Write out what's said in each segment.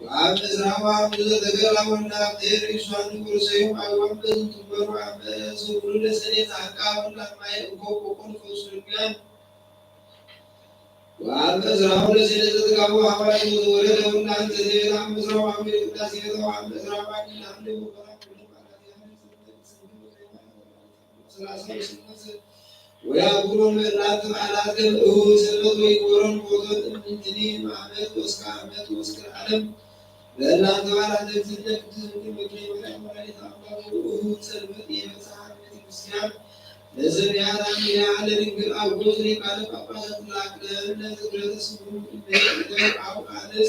وعبد إسرام وعبد تكلم والنار يشوان كرسيهم أوام تنتظر وعبد سبل لسنة حقا ولما يقوم وكل فسرقان وعبد إسرام لسنة تتقوى حوالي مدورة والنار تزيد عبد إسرام وعبد التاسية وعبد إسرام وعبد الحمد وقرام ويأكلون من راتب على ذنبه سلط ويقولون فوضى من تنين وعمد واسكر علم لأن أنت تزدك مكري والأمر يتعبه سلبتي وسعادة الإسلام لازم يعلم على رجل أو جزري قال فقط العقل لا تقدر تسمون إليه أو أنس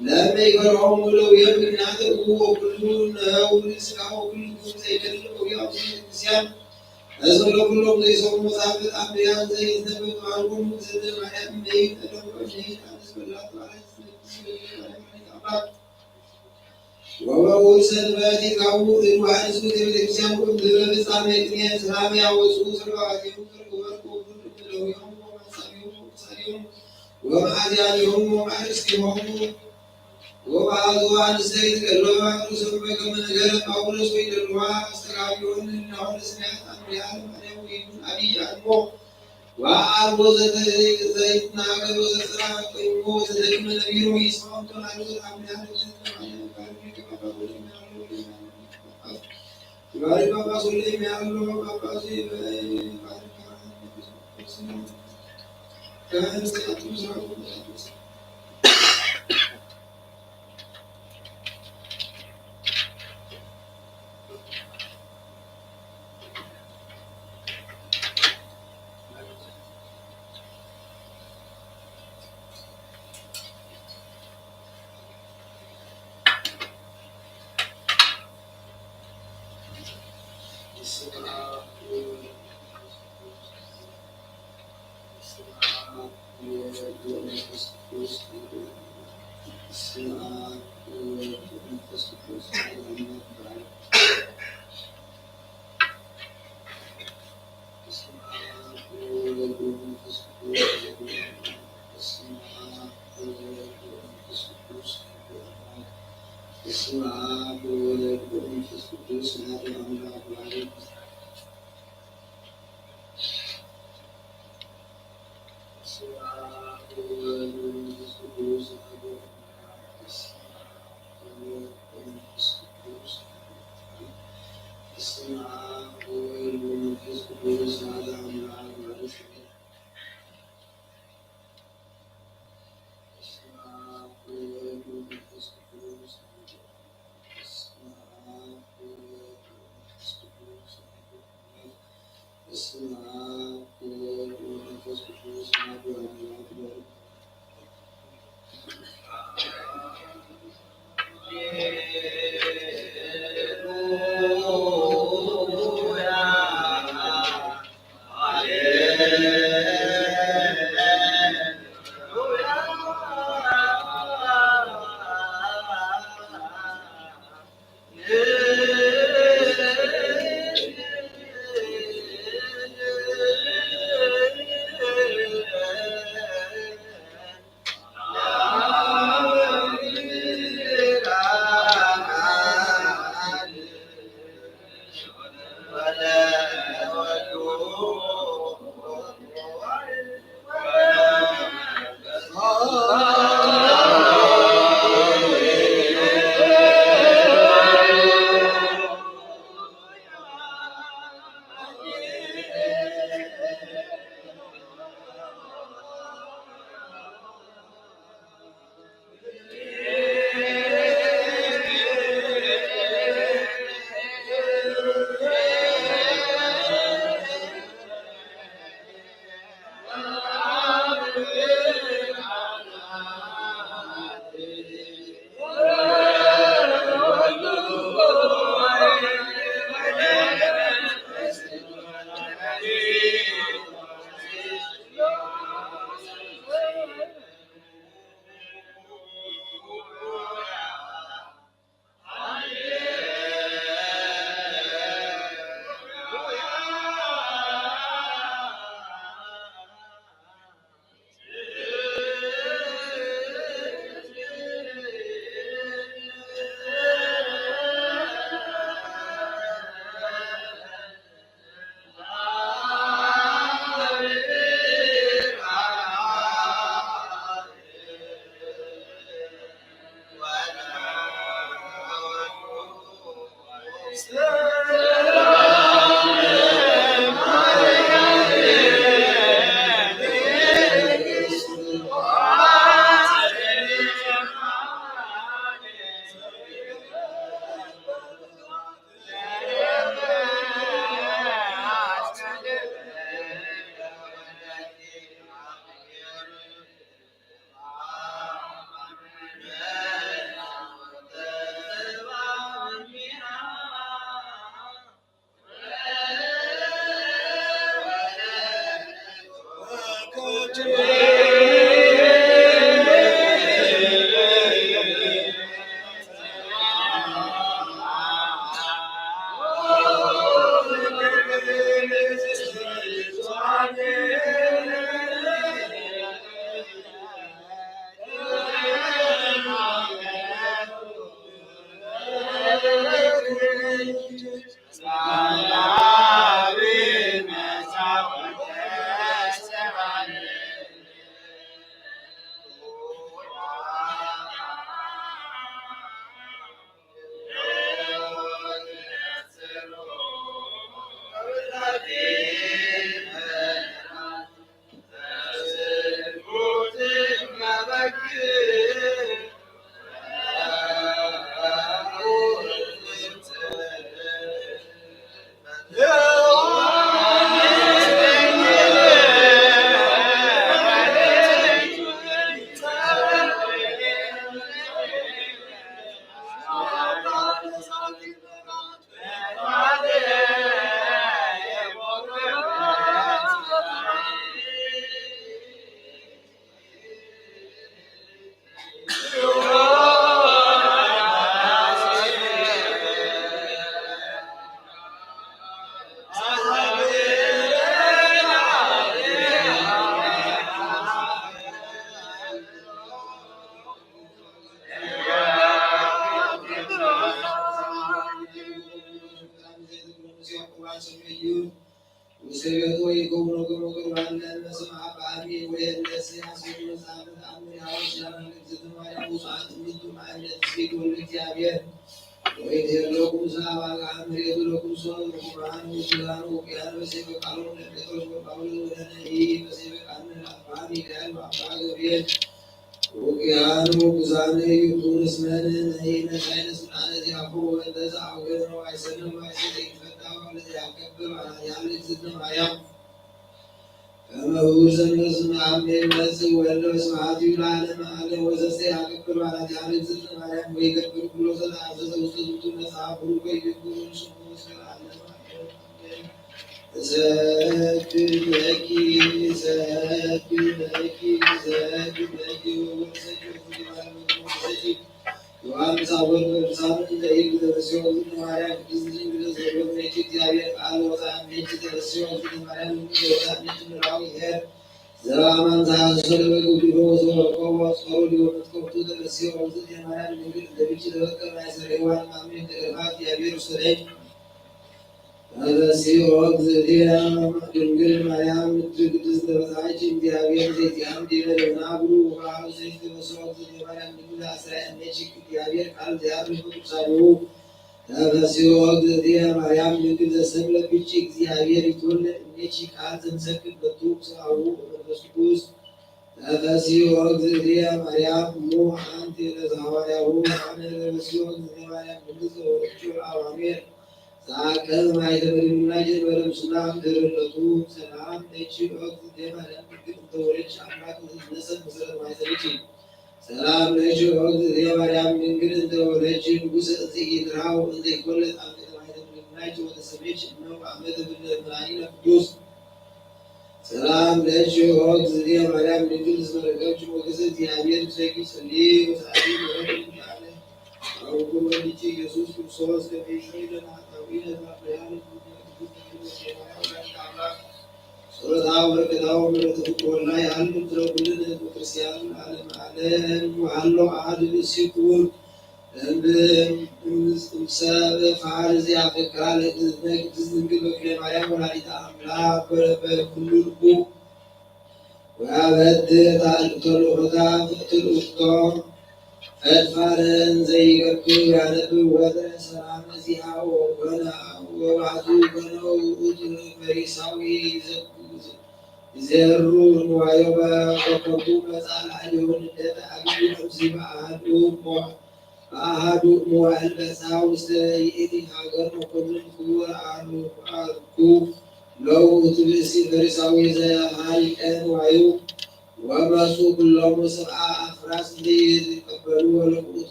لا يقرأهم لو يمكن هذا هو كلون أو نسكه كلهم سيدنا ويأخذ الإسلام أزول كلهم ليسوا مصابت أبيان زي الزبد وعنهم مزدد وعيام ميت ألم وشهيد بسم الله تعالى وهو سلباتي كعود الوحيد سوء الإنسان كل ذلك سامي سامي وسوء الواجب وما أجعلهم وما رزقهم وما أزواج السيد كالله رسول بك من غير قول سويد الرواء استغابرون إنه لسنة أمريان من أبي أنمو وأربو زيتنا قدو زيتنا قيمو زيتنا من نبيرو إسمام تنالو أمريان Bari Baba Sule me allo Baba si bari kan se tu sa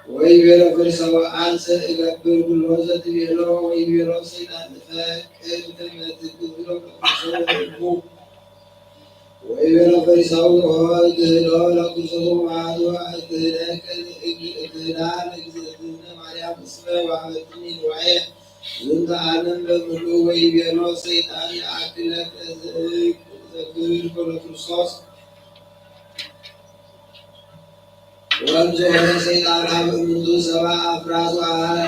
ወይቤሎ ፈሪሳዊ አንሰ እገብር ኩሎ ዘትቤሎ ወይቤሎ ሰይጣን ፈቅድ ከመ ትግብሮ ለኩርሶሙ ወይቤሎ ፈሪሳዊ ክህዶ ለኩርሶሙ አሐዱ እክህደከ እክህዳ ለእግዝእትነ ማርያም እስመ ወሀበትኒ ንዋየ ዝንተ ዓለም በምሉ ወይቤሎ ሰይጣን ይአክለከ ዘክህድኮ ለክርስቶስ ወእምዝሆነ ሰይጣን ሀበ እሙንቱ ሰብአ አፍራዝ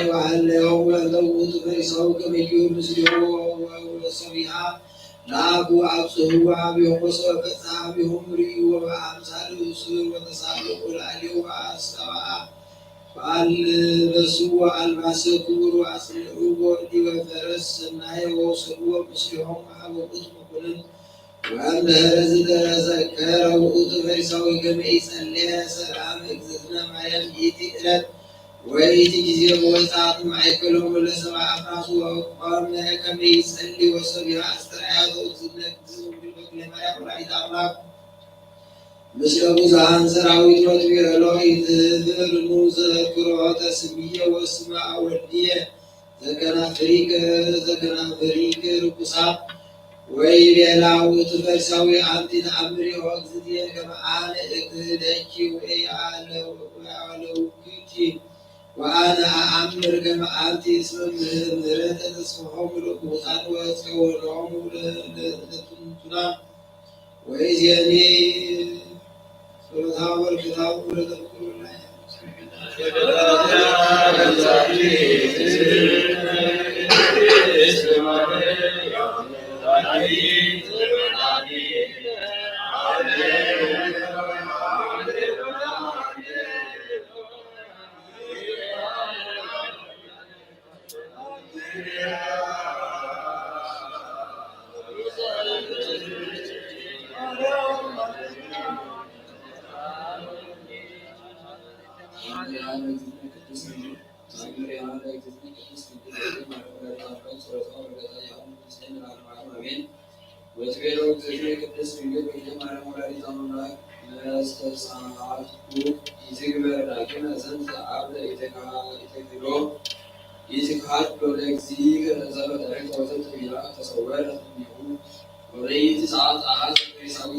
ወሀለዮሙ ለውእቱ ፈሪሳዊ ከመ ይሁን ምስሌሁ ወሰቢሃ ለአቡ አብጽሕዎ ኀቤሆሙ ወበጽሐ ኀቤሆሙ ርእይዎ በአምሳለ ብእሲት ወተሳለቁ ላዕሌሁ ወአስተብአ ወአልበስዎ አልባሰ ክቡር ወአጽንዕዎ ዲበ ፈረስ ሰናየ ወወሰድዎ ምስሌሆሙ ኀበ ውእቱ መኮንን ወእምድኅረ ዝተዘከረ ውእቱ ፈሪሳዊ ከመ ይጸልየ ሰላም እግዝእትነ ማርያም ይእቲ ዕለት ወይእቲ ጊዜ ወወጻት ማእከሎሙ ለሰብአ አፍራስ ወቆመ ከመ ይጸልይ ወሰቢሃ አስተርአያቱ እግዝእትነ ቅድስት ድንግል በክለ ማርያም ወላዲተ አምላክ ምስለ ብዙኃን ሰራዊት ወትቤሎ ኢትብርኑ ዘክሮ ተስምየ ወስመ ወልድየ ዘከናፍሪከ ርኩሳት ወይቤላ ውእቱ ፈሪሳዊ አንቲ ተአምሪዮ እግዝእትየ ከመ አነ እክህደኪ ወአለውኪ ወአነ አአምር ከመ አንቲ እስመ ምህረተ ተስፍሖሙ ለክቡታን ወጽዮኖሙ ለጥንቱናን ወይእዜኒ ጸሎታ ወበረከታ ወለተኩሉነ ወትቤሎ እግዝእትነ ቅድስት ድንግል በክለ ማርያም ወላዲተ አምላክ ለስተሳትኩ ይትግበር ዳግመ ዘንተ አብደ ኢተክህዶ ይትካድዶ ለእግዚእከ ዘበጠሪቀ ወዘንተ ቢራ ተሰወረ እምኔሁ ወበይእቲ ሰዓት አሐዘ ፈሪሳዊ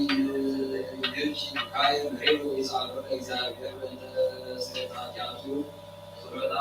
ይብኪ ካየ መሬት ወይጸአሎ ለእግዚአብሔር በእንተ ስርየተ ኃጢአቱ ጸሎታ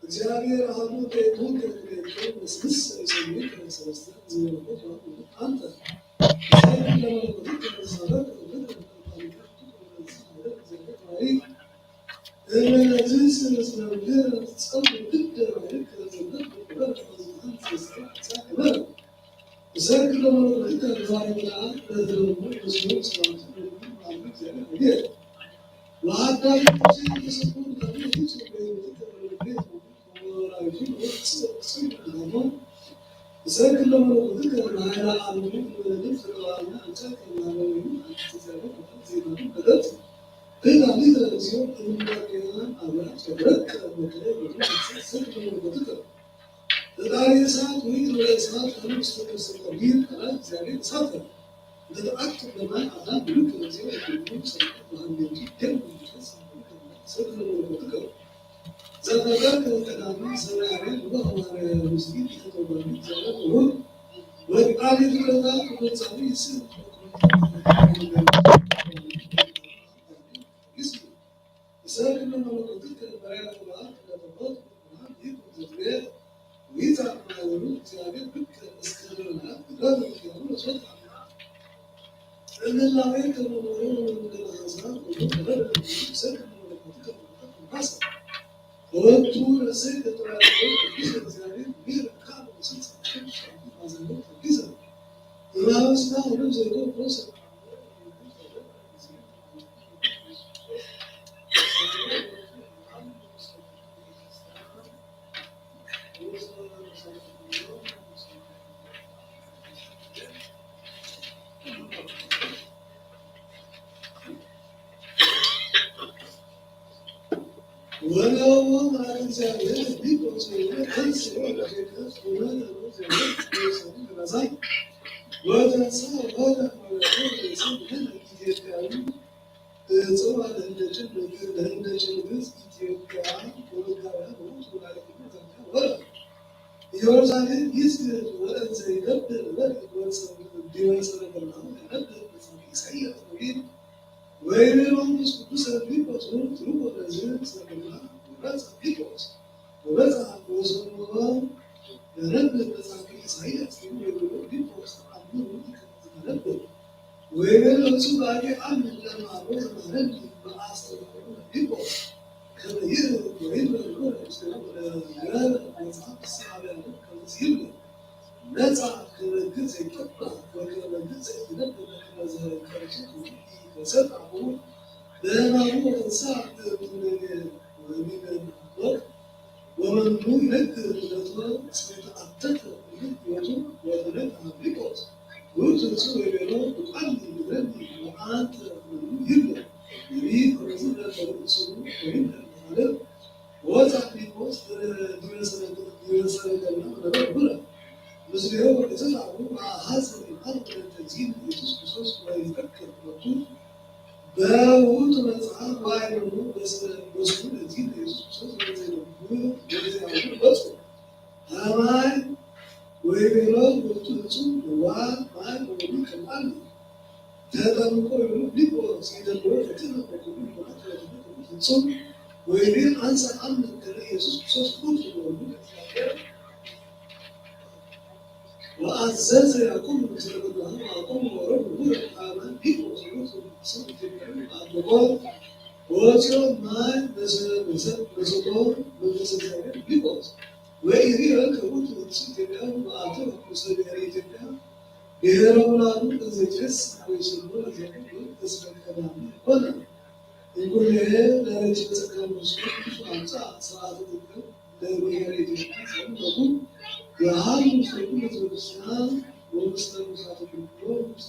እግዚአብሔር አሁን ከቱን መስክስ ሰሚት ሰለስተ ዝምርቆ አንተ ክርስቶስ ወይፈቅድ በውእቱ መጽሐፍ ዋዕዶሙ በስሙ ለዚህ ለኢየሱስ ክርስቶስ ወዘይነብብ ገጹ አማይ ወይቤሎት ውእቱ ፍጹም ዋዕድ ማይ ወወልድ ከማል ተጠምቆ ፊልጶስ ይደልዎ ተጠመቀ ፍጹም ወይቤ አንሰ አምን ከመ ኢየሱስ ክርስቶስ ውእቱ ወልዱ እግዚአብሔር ወአዘዘ ያዕቆብ ምስለ ገብርኤል ወያዕቆብ ወወረዱ አማን ፊልጶስ ስም ኢትዮጵያዊ አድርጎ ወፂኦ ማይ በሰዶም መንፈሰ እግዚአብሔር ፊልጶስ ወኢሪዮ ከውእቱ ኢትዮጵያዊ በአቶ ምስለ ብሔረ ኢትዮጵያ ብሔረ ምናሉ እንዘይጨስ ወይስሉ ለእግዚአብሔር ተስፋ ቀዳሚ ሆነ እንኩሌ ለረጅ በጸጋም ቅዱስ አምጻ ስርዓተ ጥቅም ለብሔረ ኢትዮጵያ ሰምነቱ የሀሉ ምስሉ ለቤተክርስቲያን ወምስለ ሙሳተ ቅዱስ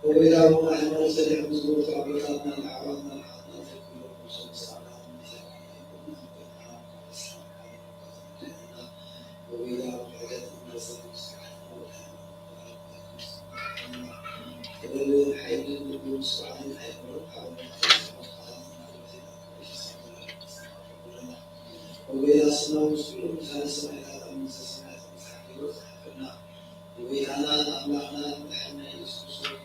وإذا هم أحمر سريع مزبوط وعبطاتنا الأعراضنا الحاضرات كلهم وصوص على وإذا هم حاجات الناس المستحيل الحي النبي سبحانه الحي وإذا أصنعوا مسلم فنسمع هذا من سماعة المسحيل وزحفنا وإذا أنا أملعنا نحن يسكسون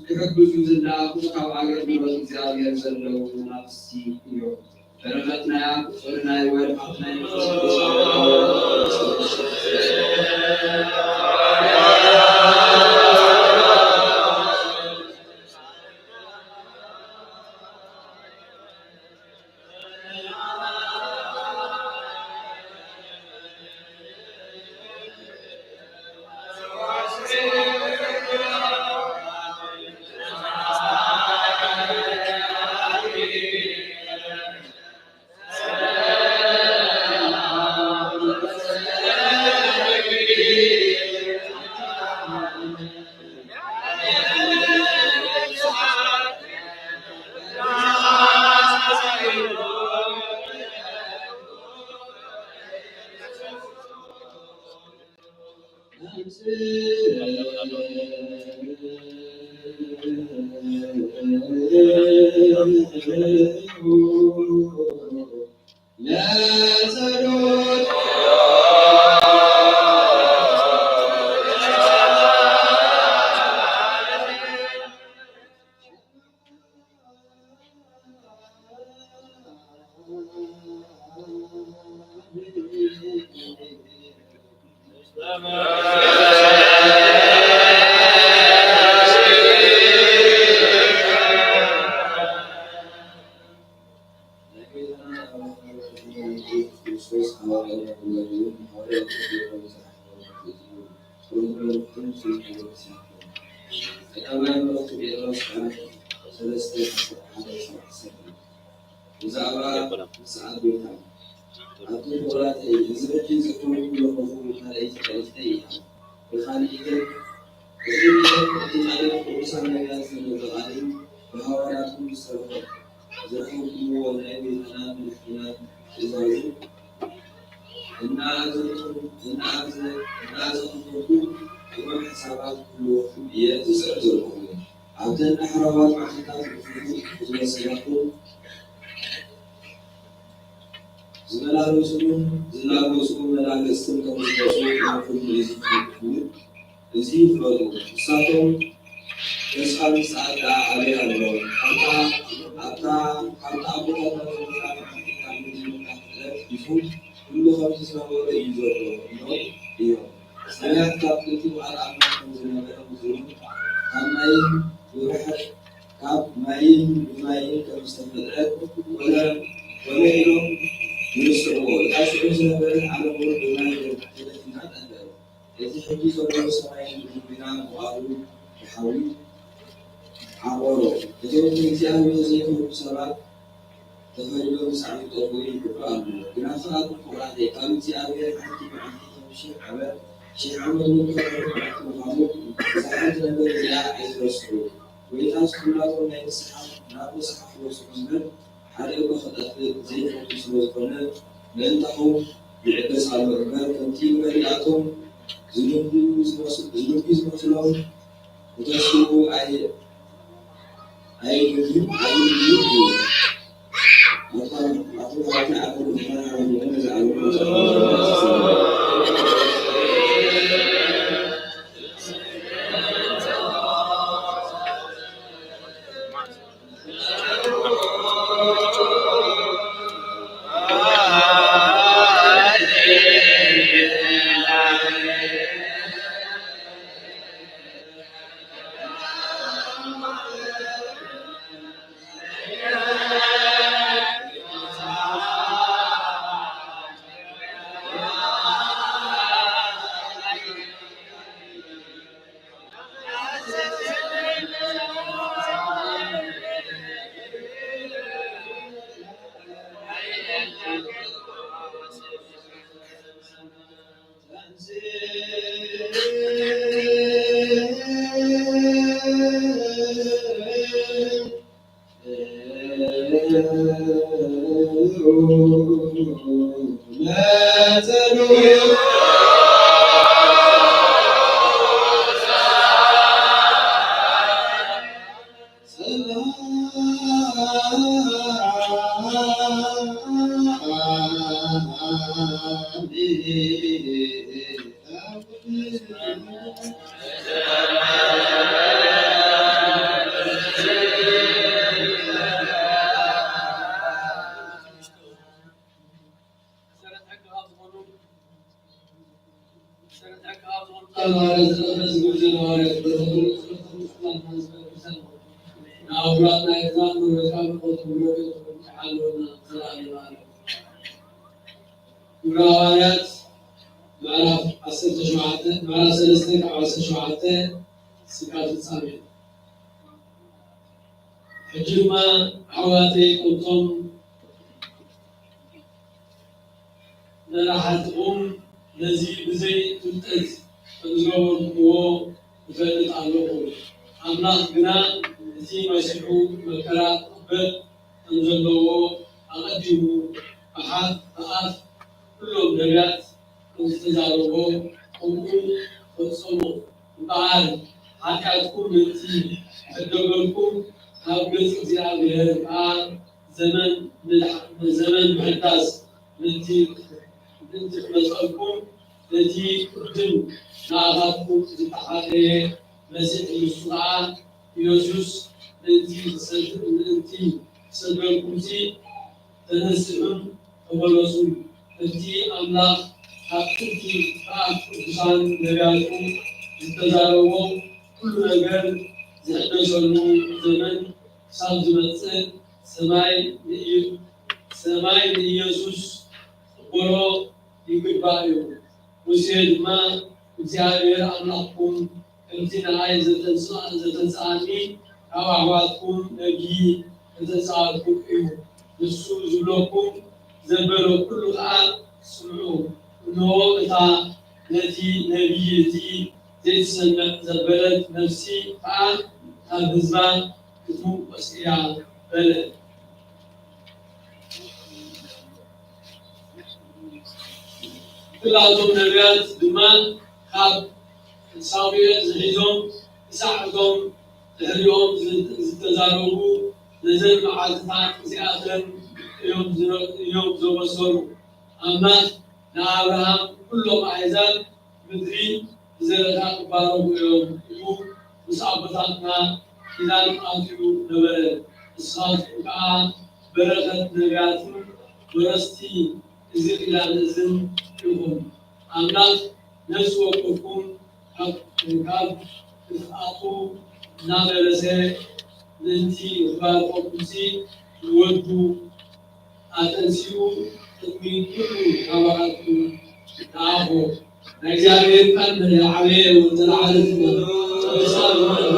ክሕግዙ ዝለኣኹ ካብ ኣገልግሎት እግዚኣብሔር ዘለዉ ናብሲ እዮም። በረኸትናያ ፍቅርናይ ወድሓትናይ أولادنا يتعلمون ويتعلمون ويتعلمون الروايات معرف عصرت شمعته معرف سلسلك عصر شمعته سكات الصامين حجما حواتي كنتم نراحتهم نزي تلتز فنزور هو يفلت علوه أملاك بنا زي مسيحو مكرات بل أنزلوا أقدموا أحد أقف كلهم نبيات استجابوا قوموا وصلوا بعد حكاتكم نتي أدبركم هابس زيادة بعد زمن محدث نتي مسؤولكم نتي قدم نعرفكم تتحقق مسيح يسوع يسوس نتي سببكم تي تنسون أولوسون نتي أملاك حقتي حقتان نبياتكم تزاروا كل نجار زحمة زمن صاد مسجد سماي يسوس ورو يقبايو وسيد ما وزيادة أملاكم أنتنا عايزة تنساني أو عواتكم نبي تنسانكم إيو نسو زلوكم زبروا كل الآن سمعوا إنه إذا التي نبيتي تسمع زبرت نفسي فعل البزبان كتب وسيا بلد كل هذول نبيات بما خاب الصابية زهيزهم يساعدهم اليوم زتزاروا نزل معاتفات زيادة يوم زوجوا أما نعرهم كلهم أعزال بدري زرعات بارو يوم مسابقاتنا إذا أنتوا نبرة إسقاط كأن بركة نبياتهم ورستي إذا إلى نزل يوم أما نسوقكم حق إسقاطوا نبرة ننتي بارقوسي ودو أتنسيو تكمين كل حواراتكم تعبوا نجارين كان العمير وتلعلتنا وصار من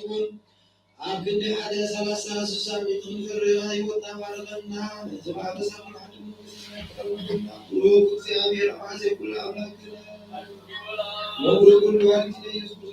ይሁን። አብክንድ ሓደ 30 ሜትር ፍሬዋ ይወጣ ባረከና ለዘባለ ሰማት ሩቅ እግዚአብሔር አዜ ኩሉ አምላክ ወሩቅ ሁሉ አንተ ኢየሱስ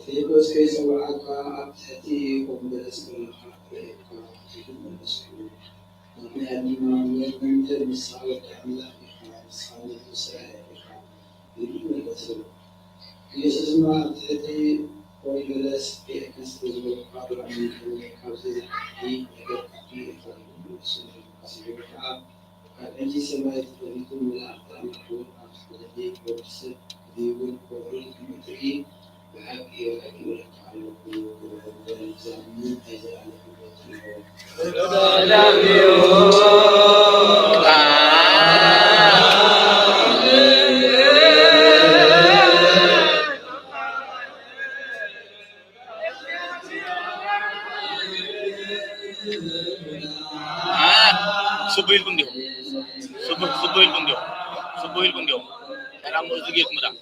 ፊልጶስ ከይጽዋዕካ ኣብ ትሕቲ ኮንግረስ ምልኻዕ ምክንያት ድማ መምህር ንስኻ ወዲ ኣምላኽ ኢኻ ንስኻ ስራሕ ኢኻ ኢሉ መለሰሉ። ኢየሱስ ድማ ኣብ ትሕቲ ኮንግረስ ቤተክርስ ዝወቅዓ ካብዚ ዝሓቲ ነገር ኢኻ ኢሉ መለሰሉ። ከዓ ካብ ዕንጂ ሰማይ ተፈሊጡ መላእኽቲ ኣምላኽውን ኣብ ስለዚ ወዲ ሰብ ድይውን ክብሪ ክምትርኢ ብሓቂ ይረኪበካ ኣለኩ ዘዛምን ኣይዘለኣለ Subuhil pun dia. Subuhil pun dia. Dalam rezeki mudah.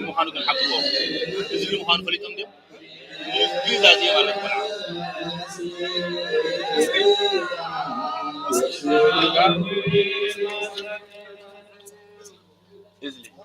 مخانو كان حقوق إذا مخانو فليتم ده جيزة زي ما لك بلع إزلي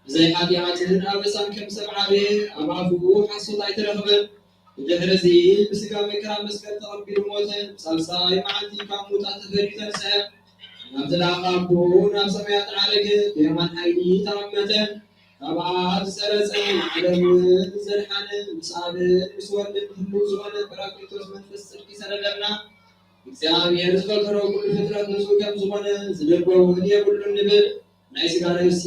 زي حديعتهن أبسان كم سبعة به أبعفو حصل عترخبن جهرزي بسقا مكرا مسكت ربي الموتن صلصاي معدي كامو تحت فريتن سهل نبتل عقابو نبسميات عالك يمان حيني ترمتن أبعاد سرسن عدم زرحان مسعبن مسورن كله زوان براكلتوس منفس سركي سردنا እግዚአብሔር ዝፈጠረው ሁሉ ፍጥረት ንጹሕ ከም ዝኾነ ዝልበው ህድየ ኩሉ ንብል ናይ ስጋ ነፍሲ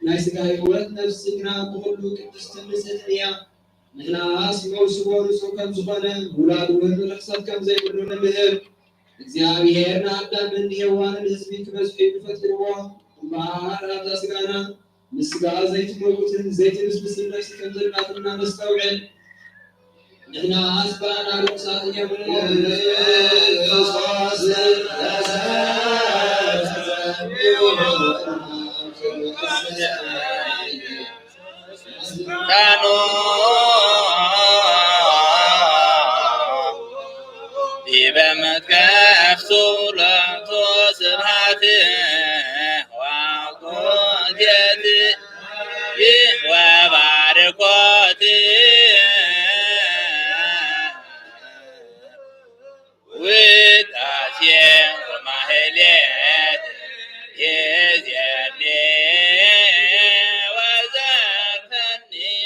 ናይ ስጋ ህይወት ነፍሲ ግና ብኩሉ ቅድስትን ንጽሕት እያ ንሕናስ መውስቦ ንጹሕ ከም ዝኾነ ውላድ እውን ርክሰት ከም ዘይብሉ ንምህር እግዚአብሔር ንአዳምን ሔዋንን ህዝቢ ክበዝሑ ይፈጥርዎ እምበር ኣብዛ ስጋና ምስ ስጋ ዘይትመውትን ዘይትብስብስን ነፍሲ ከም ዘለናትና ነስተውዕል نحن أسبان رخصة يمون كانوا بمكاف صورة سبحته وقديته وبركاته وتعشين ومهلات يزيني وزرفني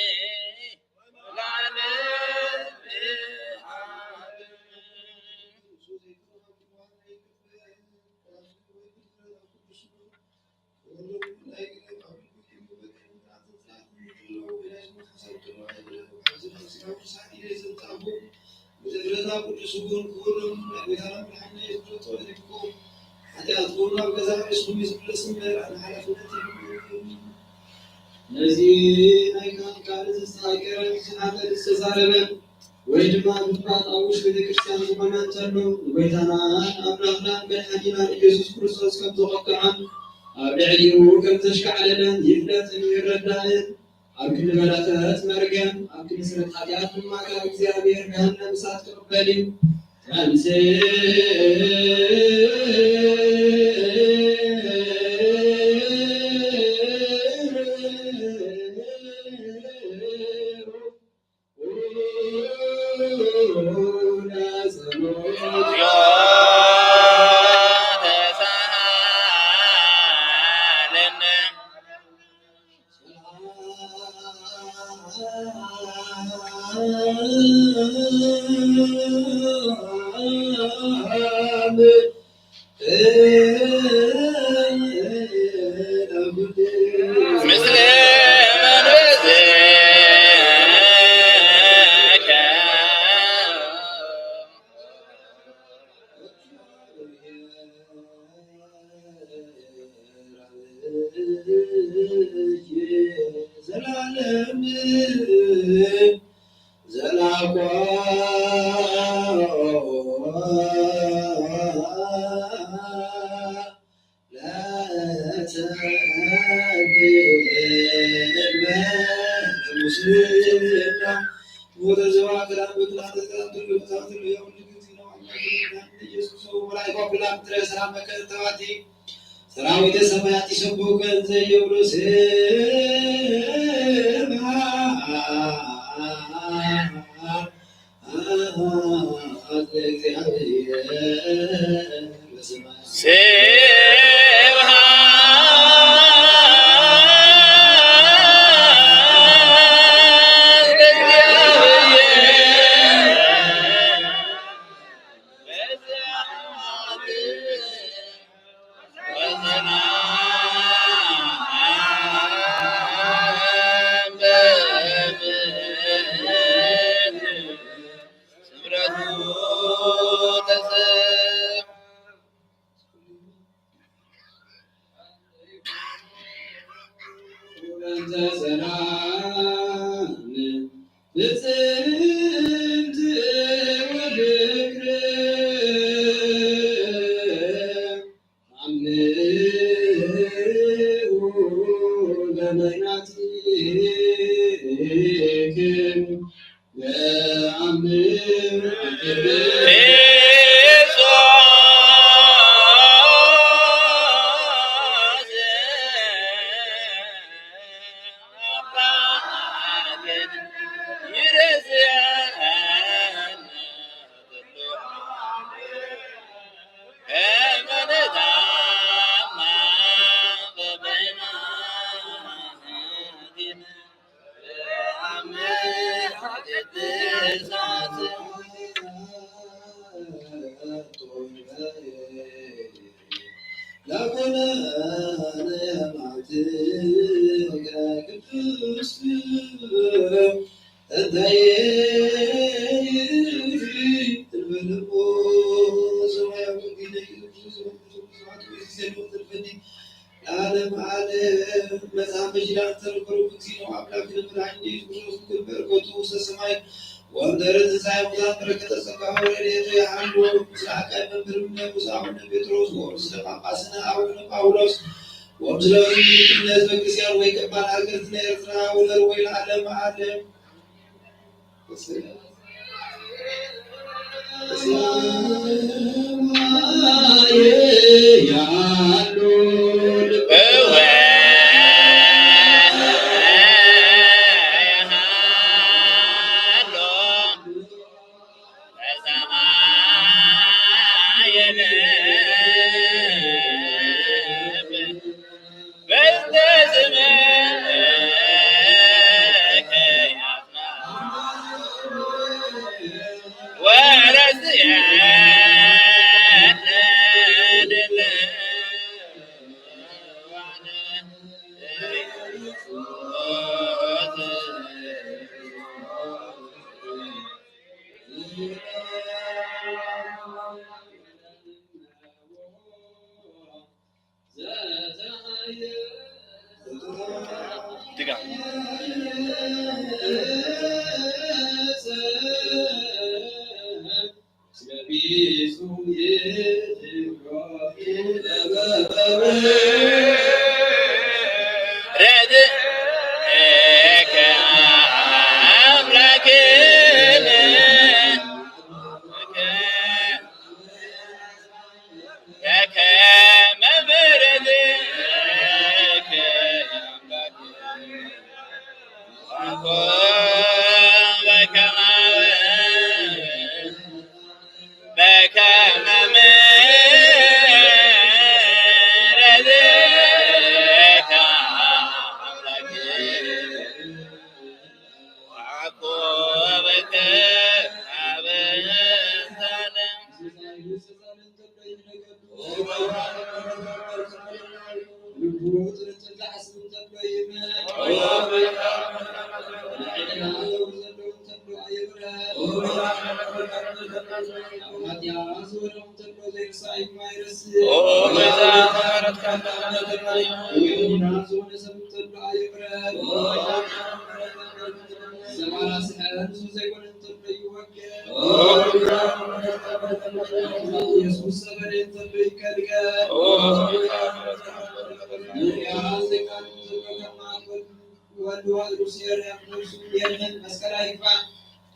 الذي أيضا كان يستعير سنة الاستزارة ويجمع بطبعات أوش بذكرتان زبانان تلو وبيتانا أبناغنا بالحدينا إيسوس كريستوس كم توقعان أبدعيو كم تشكع لنا يفلت يردائن أكل ملكات مرقم أكل سنة حياة ما كان እግዚአብሔር ገሃነም እሳት ተቀበልን ሰራዊተ ሰማያት ይሰብሑከ እንዘ ይብሉ Tiga.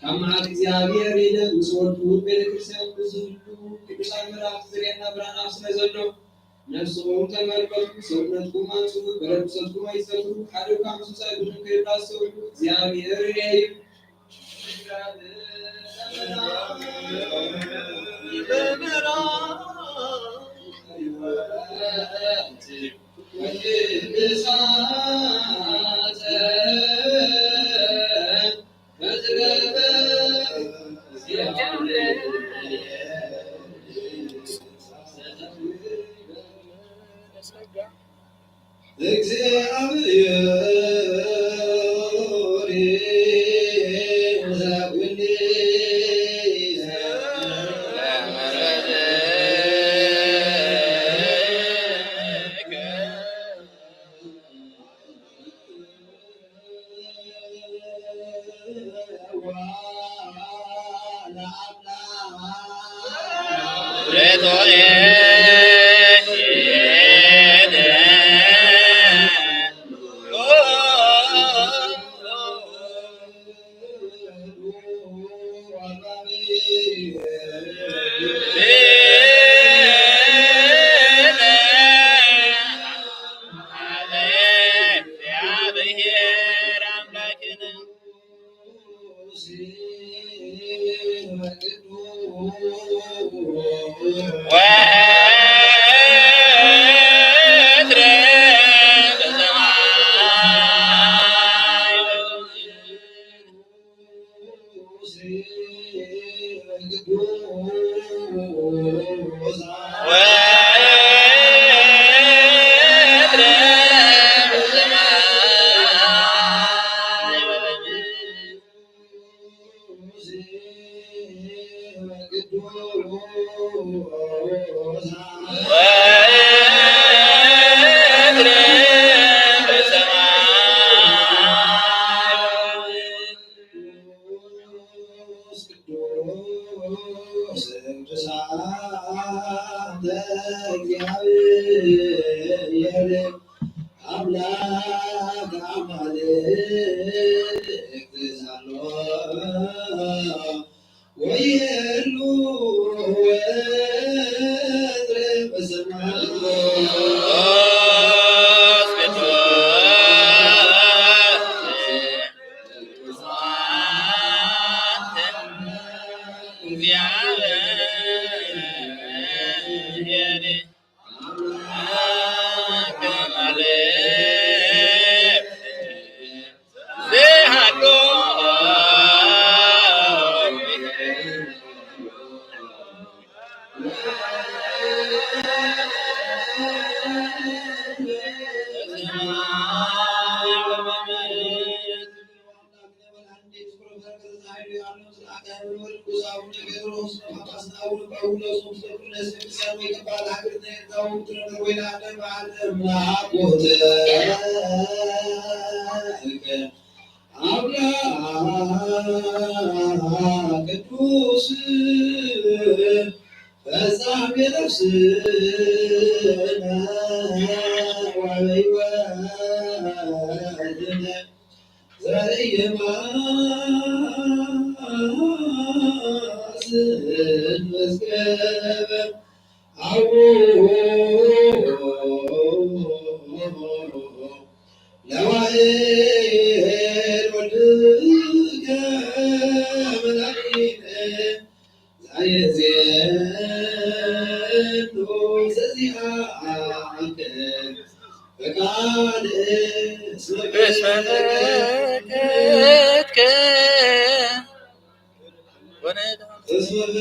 ከአምላክ እግዚአብሔር ይልቅ ምስወዱ ቤተክርስቲያን ብዙ ቅዱሳን መላእክት ዝርያና ብርሃን ስለዘሎ ነፍሶም ተመልከቱ ሰውነት ቁማቱ በረከት ቁማ ይዘቱ ካዶ ካምሱ ሳይዱን ከይባሰው እግዚአብሔር ያይ بسمك Amen.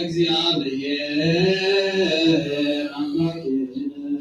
እግዚአብሔር አምላክነ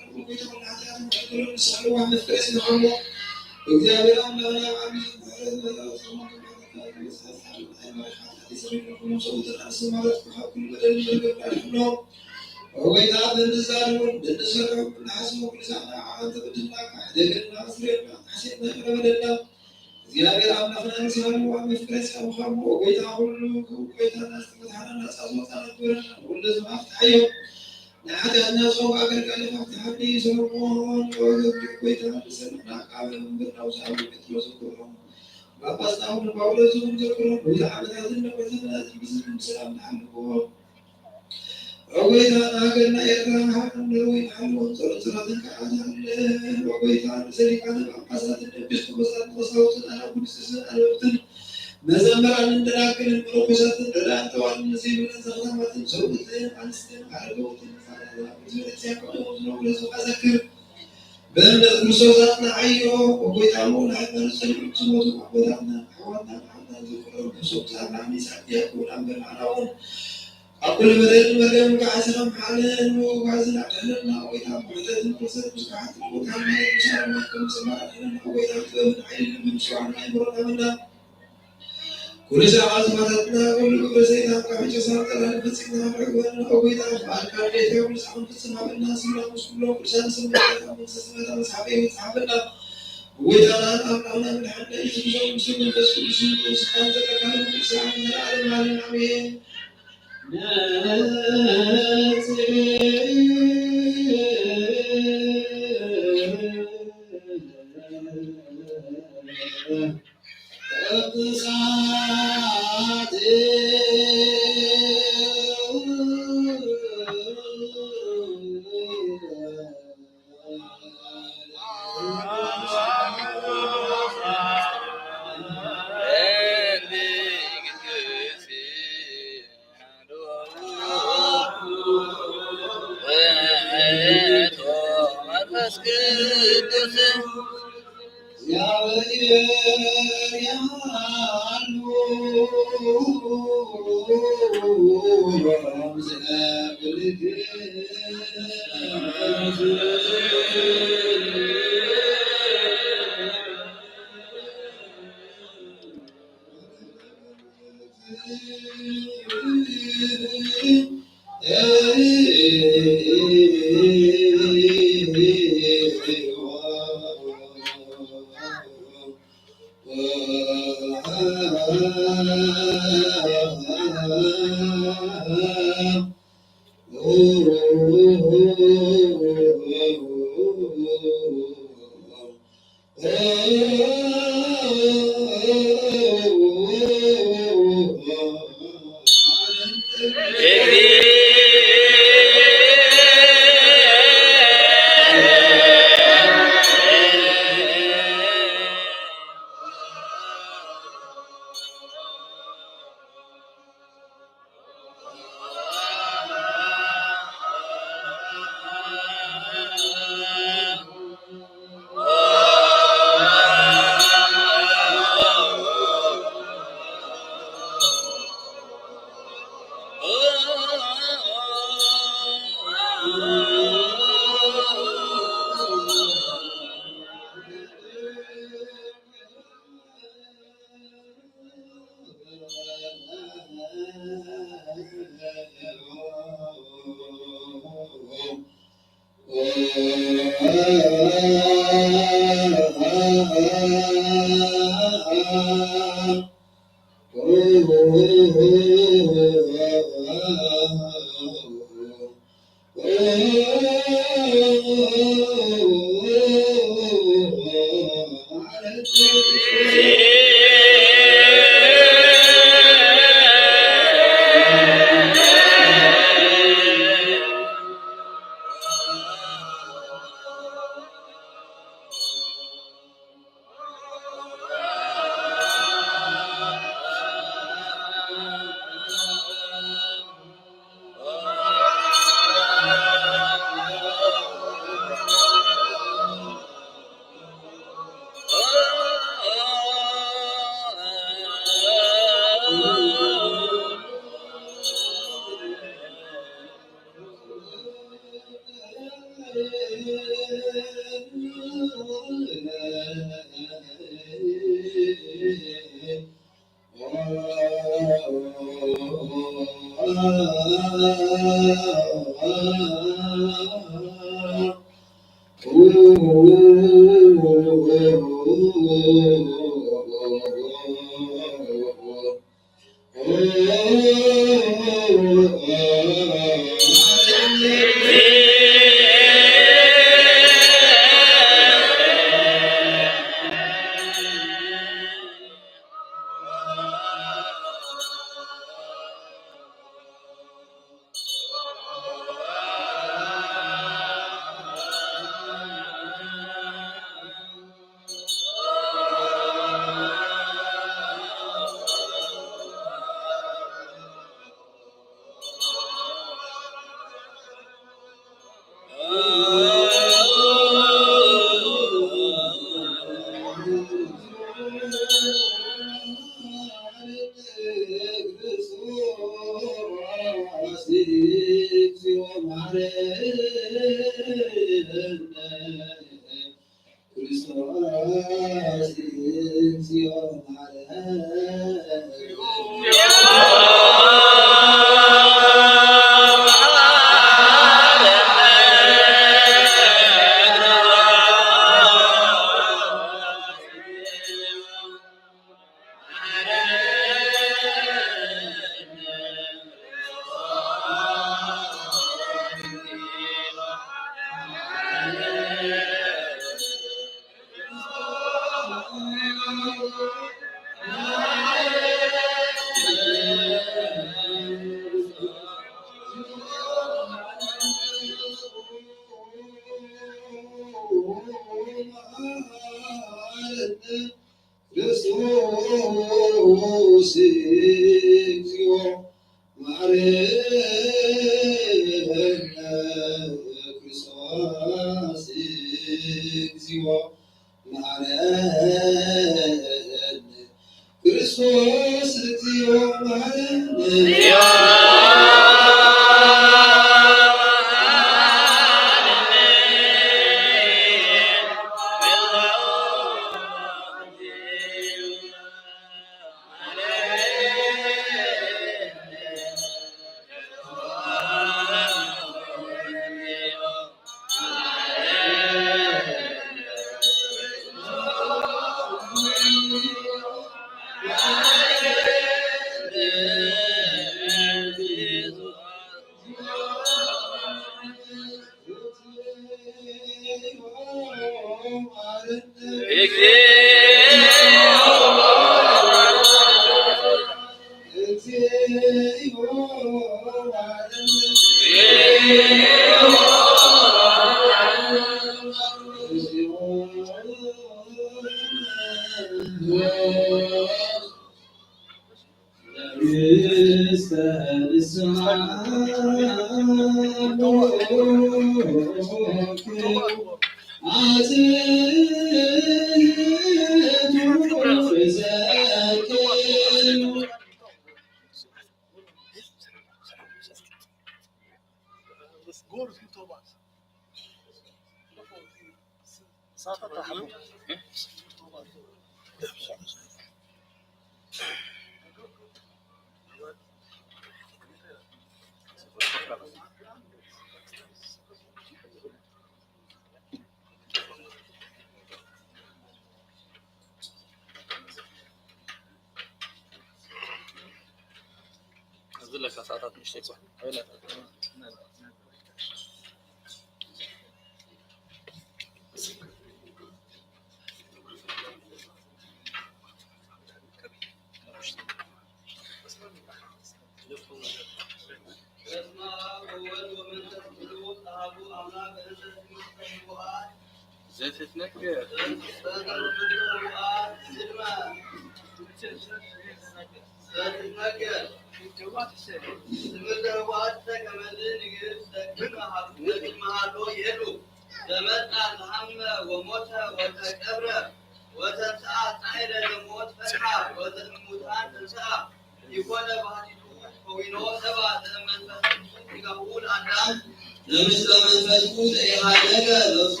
ለምስለ መንፈሱ ዘኢሃደገ ለብሶ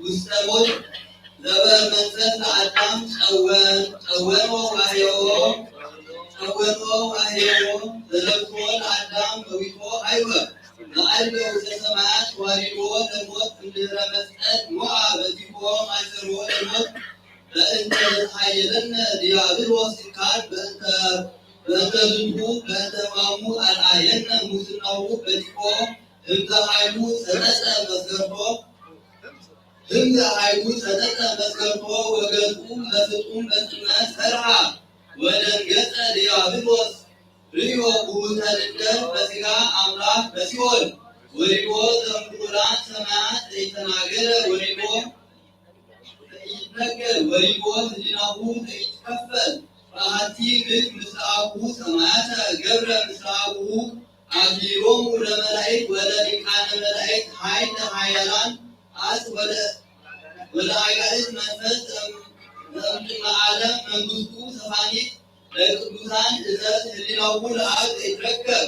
ውስተ ሞት ዘበር መንፈስ ለአዳም ጸወኖ ዋህዮ ዘለብሶ ለአዳም በዊቶ አይወ ለአልበ ውስተ ሰማያት ዋሪዶ ለሞት እምድኅረ መስቀል ሞአ በዚፎ ማይሰሮ ለሞት በእንተ ኃይለነ ዲያብሎስ ይካል በእንተ ዝንቱ በእንተ ሕማሙ አርአየነ ሙስናሁ በዚፎ ህምዘ ኃይሉ ሰነጠ መስገርቶ ወገጡ ለፍጡም በጽነት ሰርሃ ወደንገጸ ዲያብሎስ ርዮ ጉቡተ ልደት በሥጋ አምላክ በሲኦል ወሪዶ ዘእምኩራን ሰማያት ዘይተናገረ ወሪዶ ዘይትነገር ወሪዶ ህሊናሁ ዘይትከፈል በአሐቲ ምድር ምስለ አቡሁ ሰማያተ ገብረ ምስለ አቡሁ አክሊሎሙ ለመላእክት ወለሊቃነ መላእክት ኃይለ ኃያላን አጽ ወደ አጋዕዝት መንፈስ እምቅድመ ዓለም መንግሥቱ ሰፋኒት ለቅዱሳን እዘዝ ህሊናሁ ለአብ ዘይትረከብ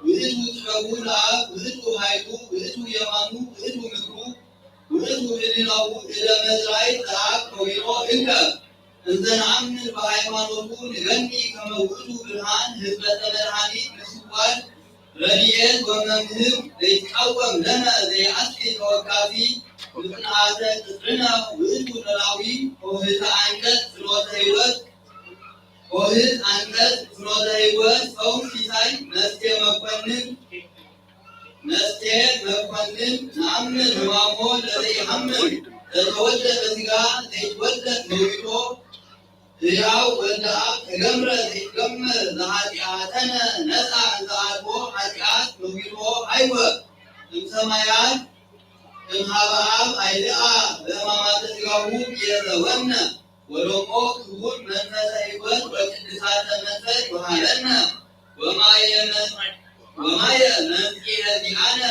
ውእቱ ጥበቡ ለአብ ውእቱ ኃይሉ ውእቱ የማኑ ውእቱ ምክሩ ውእቱ ህሊናሁ እደ መዝራዕት ለአብ ከዊኖ እንከ እንዘ ነአምን በሃይማኖቱ ንገኒ ከመ ውእቱ ብርሃን ህዝበተ መድኃኒት ምስዋዕ ረድኤት ወመምህር ዘይትቃወም ለነ ዘይአስቂ ተወካፊ ምጽንዓተ ቅጽርነ ውእቱ ኖላዊ ኆኅተ አንቀጽ ፍኖተ ሕይወት ፈውስ ሲሳይ መስቴ መኮንን ነአምን ሕማሞ ለዘይሐምም ዘተወልደ በሥጋ ዘይትወለድ መዊቶ ሕያው ወልደ አብ ተገምረ ዘይትገመር ዘኃጢአተነ ነፃ እንዘ አልቦ ኃጢአት መዊቶ አይወ እምሰማያት እምኀበ አብ አይልአ በሕማማተ ሥጋሁ የዘወነ ወሎሞ ክቡር መንፈሰ ሕይወት ወቅድሳተ መንፈስ ወሃለነ ወማየ መንጽሔ ዚአነ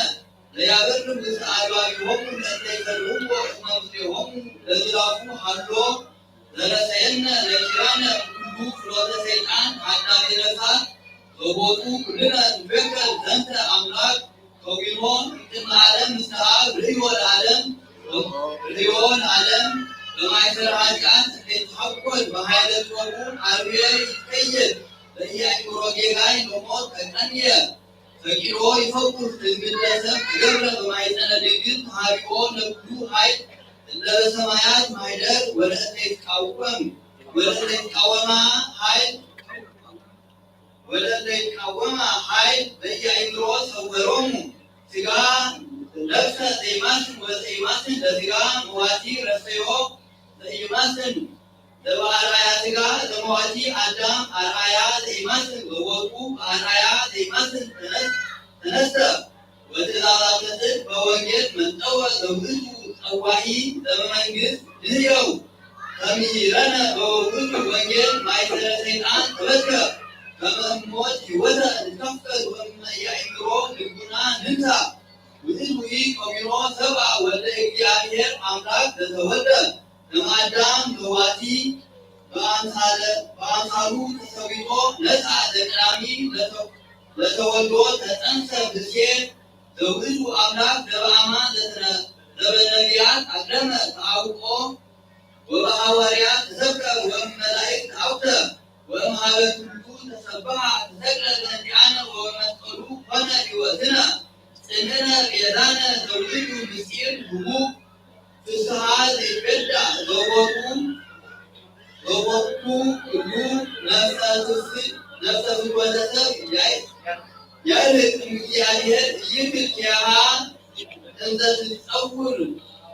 ለያበርር ውስተ አድባሪሆሙ ለእለ ይፈርህዎ እስመ ምስሌሆሙ ለዝላፉ ሀሎ ዘረሰየነ ለኪራነ ኩሉ ፍኖተ ሰይጣን አዳሜ ነፍሳት በቦቱ ኩልነ ንቤከል ዘንተ አምላክ ከዊኖ እምቅድመ ዓለም ምስለ አብ ርእዮ ለዓለም በማይሰራ ኃጢአት ዘይትሐኰል በኃይለ ጥበቡ አርዌ ይትቀየድ በኢያእምሮ ጌጋይ ለሞት ተቀንየ ፈቂሮ ይፈውስ እምግለሰብ ተገብረ በማኅፀነ ድንግል ተሃቢኦ ለኩሉ ኃይል እለ በሰማያት ማኅደር ወለእለ ይትቃወማ ኃይል በኢያእምሮ ሰወሮሙ ሥጋ ለብሰ ዘይማስን ወዘይማስን ለሥጋ መዋቲ ረሰዮ ዘይማስን ለበአርአያ ሥጋ ለመዋቲ አዳም አርአያ ዘይማስን በቦቱ በአርአያ ዘይማስን ተነስተ ወትእዛዛተ ጽድቅ በወንጌል መጠወ ዘውእቱ ጸዋዒ ዘበመንግሥት ንሕየው ተምሂረነ በውእቱ ወንጌል ማእሰረ ሰይጣን ተበትከ ከመ እሞት ሕይወተ ንትከፈል ወእመ ኢያእምሮ ልቡና ንንሣ ውእቱ ከዊኖ ሰብአ ወልደ እግዚአብሔር አምላክ ዘተወልደ እምአዳም በዋቲ በአምሳሉ ተሰዊቶ ነፃ ዘቀዳሚ ለተወልዶ ተጸንሰ ብእሴ ዘውእቱ አምላክ ዘበአማን ዘበነቢያት አቅደመ ተአውቆ ወበሐዋርያት ተሰብከ ወእመላእክት አውደ ወእምኀበ ኩሉ ተሰብሐ ተሰቅለ በእንቲአነ ወበመስቀሉ ኮነ ሕይወትነ ጽንዕነ ቤዛነ ዘውእቱ ምስጢር ህቡብ ፍስሐ ዘይትቤዳ በቦቱ ሁሉ ነፍሰ ፍትወተ ሰብ ያርቅ እምእግዚአብሔር ይክል ኪያሃ እንዘ ትጸውር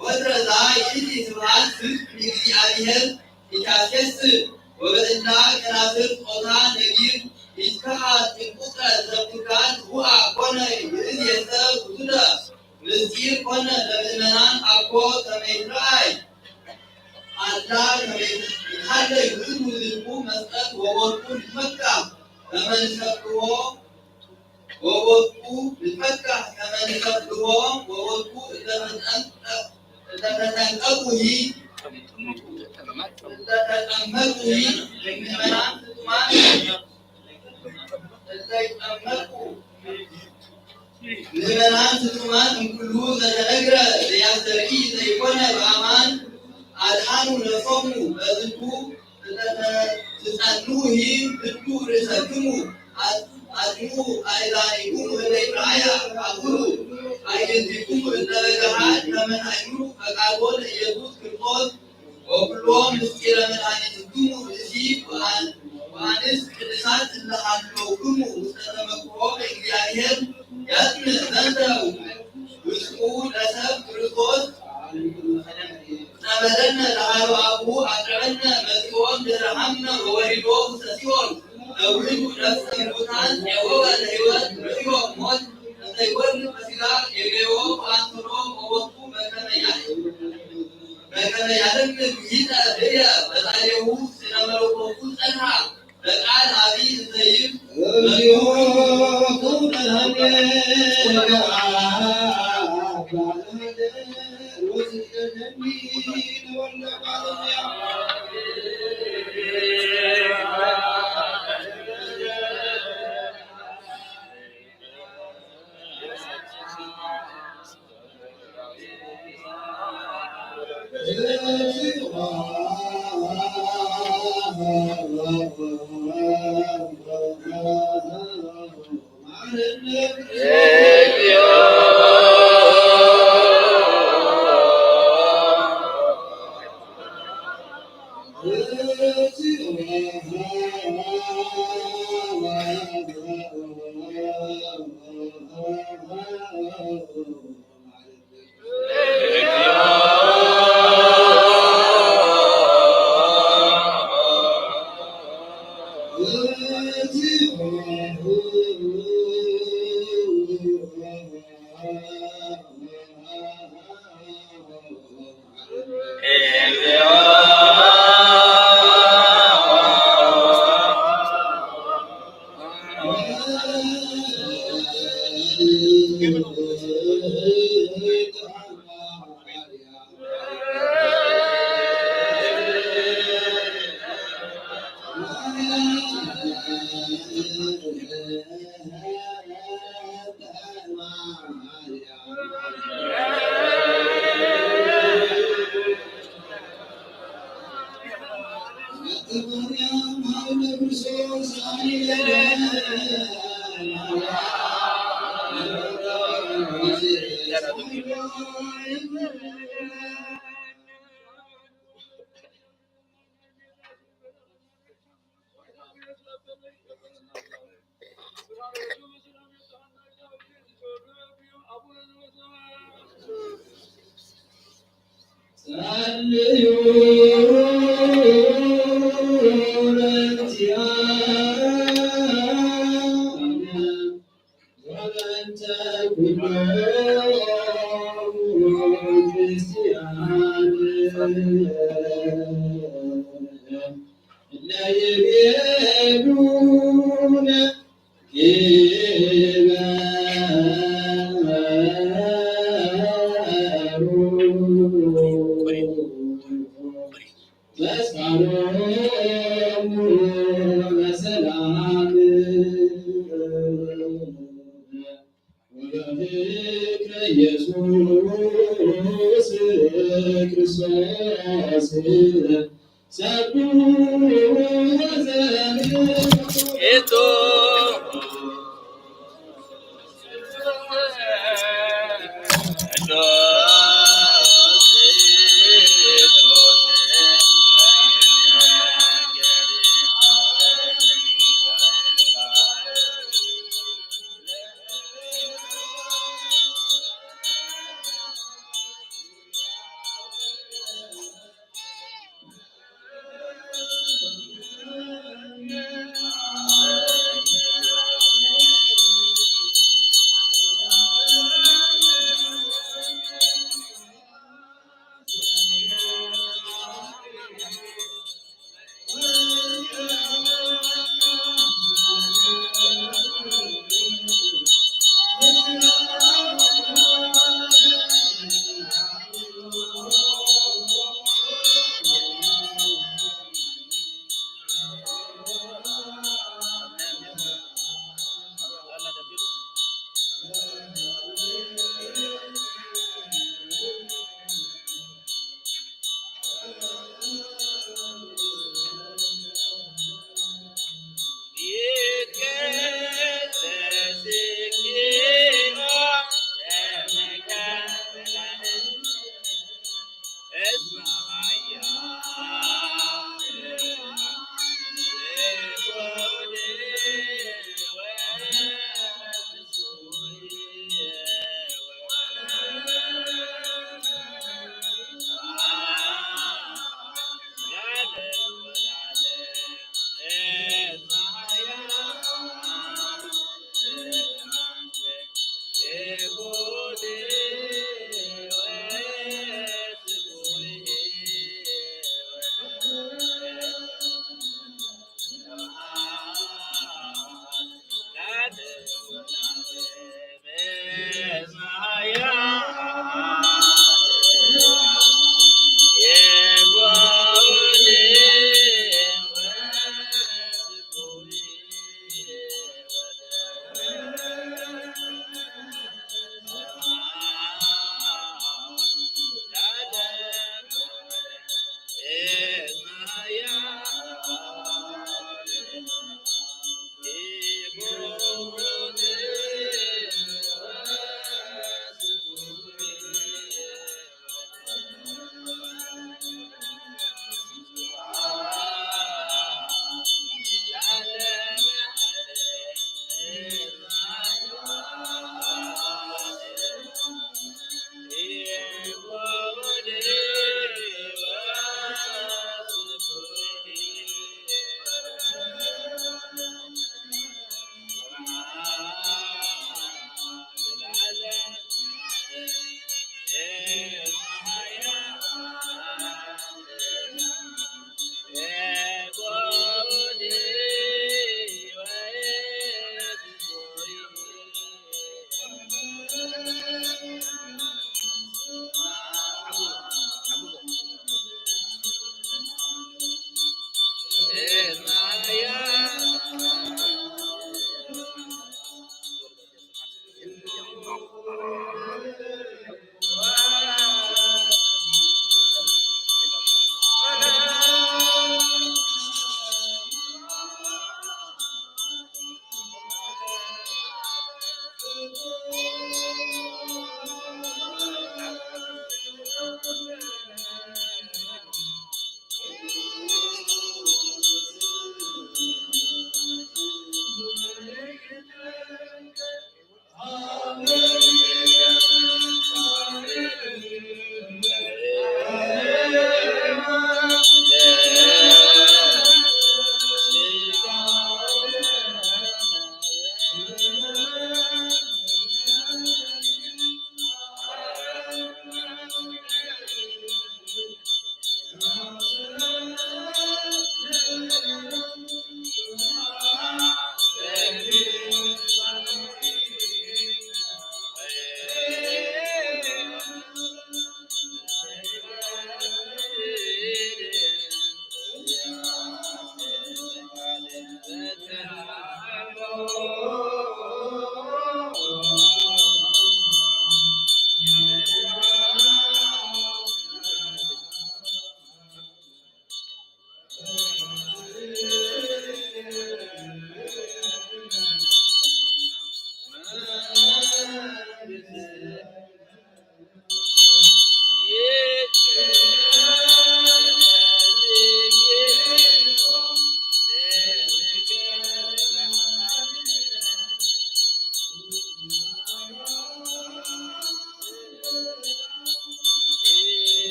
ወትረዛ ይእቲ ስብሐት ፍቅር እግዚአብሔር ይታሴስር ወበእንታ ከናፍር ጾታ ነጊር ይትከሃ ጥንቁቀ ዘብትካት ውአ ኮነ ይእዜሰ ውቱደ ምስጢር ኮነ ለምእመናን አኮ ተመይራይ አላ ካለ ይሁን ልቡ መስጠት ወወርቁ ልትመካ ተመንሰብዎ ወወርቁ ልትመካ ተመንሰብዎ ወወርቁ ተጠንቀቁ ተጠመቁ ምእመናን ፍጹማን ተጠመቁ ምእመናን ፍጹማን እምኩሉ ዘተነግረ ዘያስተርኢ ዘይኮነ በአማን አድኃኑ ነፍሶሙ በዝንቱ ትጸንዑ ብዱ ርእሰክሙ አድኑ አእዛኒክሙ እለ ይርአያ አኩሉ አዕይንቲክሙ እለ በገሃድ ከመ ታዕምሩ ፈቃዶ ለኢየሱስ ክርስቶስ ወኩሎ ምስጢረ መድኃኒትክሙ ብእሲ ወአንስት ቅድሳት እለ ሀለውክሙ ውስተ ተመክሮ በእግዚአብሔር ያጽንዕ ዘንተ ውስጡ ለሰብ ክርስቶስ ጸበለነ ለአብ አቡ አቅረበነ መጽኦም ድኅረሃምነ ወወሪዶ ውስተ ሲኦል ለውልዱ ነፍሰ ሙታን ፄወወ ለሕይወት ርእዮ ሞት እንተ ይወርድ በሥጋ የገዮ ወአንትሮ ወወቱ በከመ ያለምልም ይእተ ብእየ በዛሬሁ ስነ መለኮቱ ጸንሐ በቃል አቢይ እንዘ ይብል እግዚኦ ኩነኔ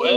ወ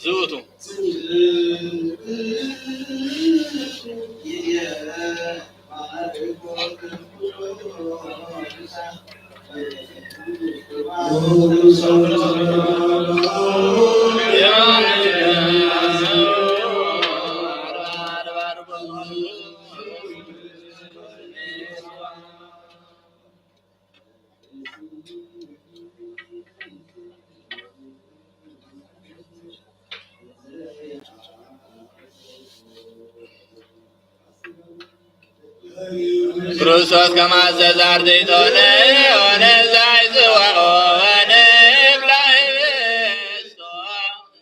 زوتو ክርስቶስ ከማዘዝ አርድእቶነ ሆነ ዛይዝወኦ ወንብላዕ ህብስቶ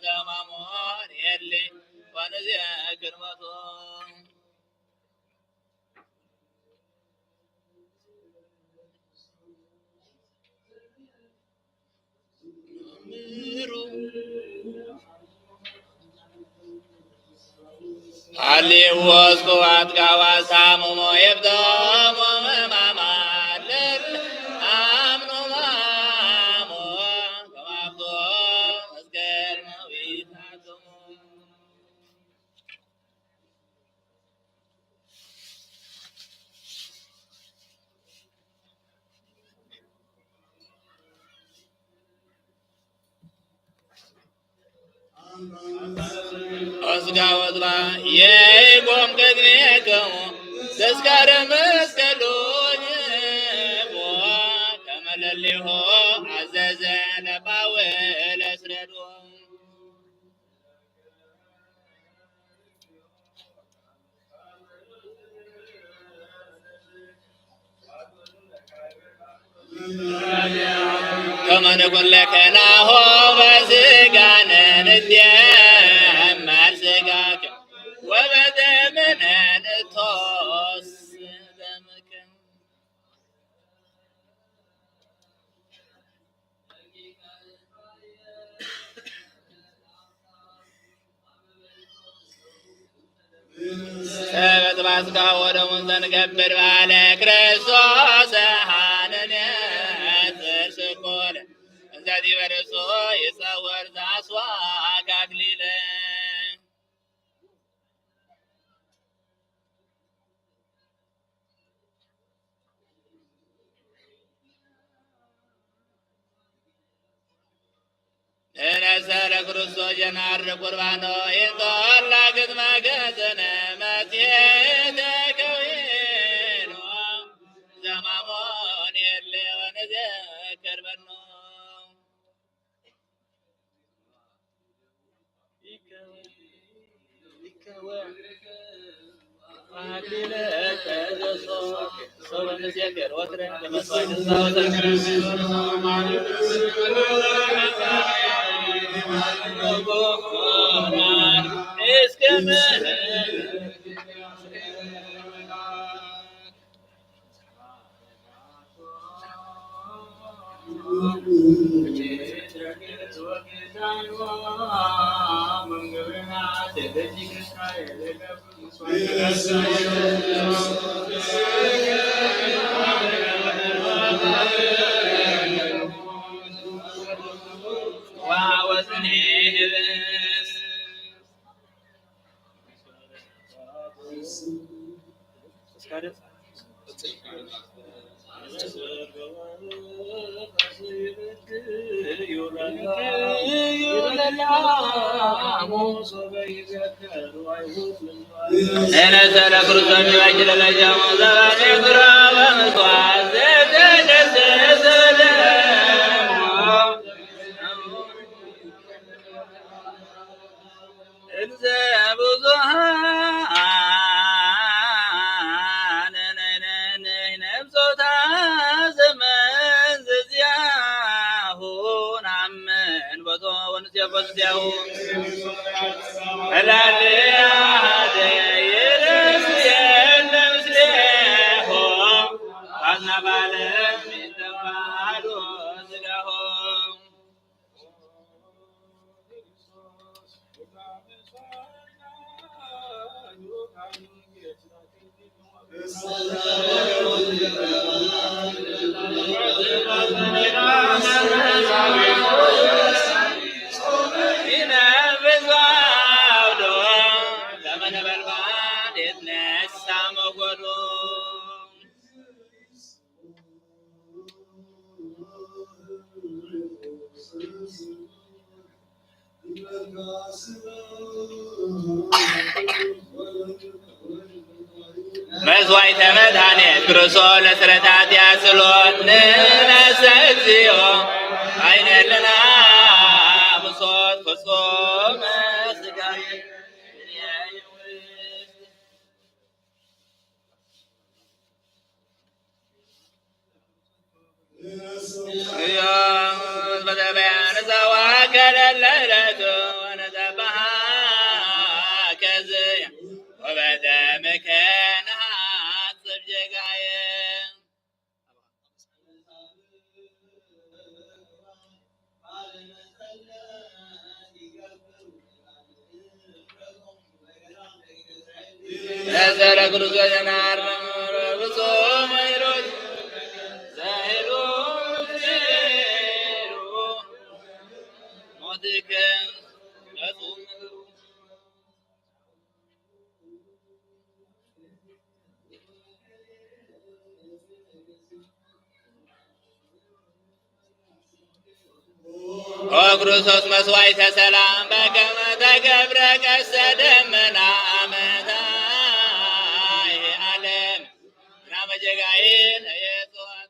ዘማሞን የሊ ወንዘክር ሞቶ ሃሌዎስ ኩዋትካዋ ሳሙሞ የብዶሞ መማማልል አምኖ ማሞ ከማብቶ መስቀል መዊታቶሞ ወስጋ ወጥባ የቆም ቅድሜክሙ ተስካረ መስቀሉ ከመለሊሆ አዘዘ ለጳውሎስ ረዶ ከመ ንኩን ለከናሆ በሥጋነ ንትየመር ሥጋከ ወበደምነ ንትሖስ ደምከ በጥባስጋ ወደሙን ዘንገብር ባለ ክርስቶስ ሃንነ ጽርጽኮለ እንዘቲ በርሶ ይጸወር ዛስዋ አጋግሊለ እነሰለ ክርስቶስ ጀናር ቁርባኖ ይንጦላ ግጥመ ገጽነ መትሔተ ከዊኖ ዘማሞን የለ ወንዘክር በኖ አክሊለ ተዘሶ ወንዘክር ወትረ በመስዋዕት أنا سألك رسول واجل الأجام زمان تراب مسواز إنزاب زهان نبزوتا زمان زياهون عمن بطو ونسيب وزياهون الالي عادي يرسيان نمسليهون عزنا بالك من تفعلو زياهون مسويت مدهني كرسول سرتات يا سلوت نسكزيو عين لنا بصوت خصوم سقاي يا بدأ بيان زواج الليلة وندبها كزي وبدا مكانها صبجقايم نزل قرص جنار بصوم يرد زاهرون سيرو موتك يصوم وكرسوس مسويت سلام بكما تكبرك السدمنا أمتاي ألم نام جاين يسوع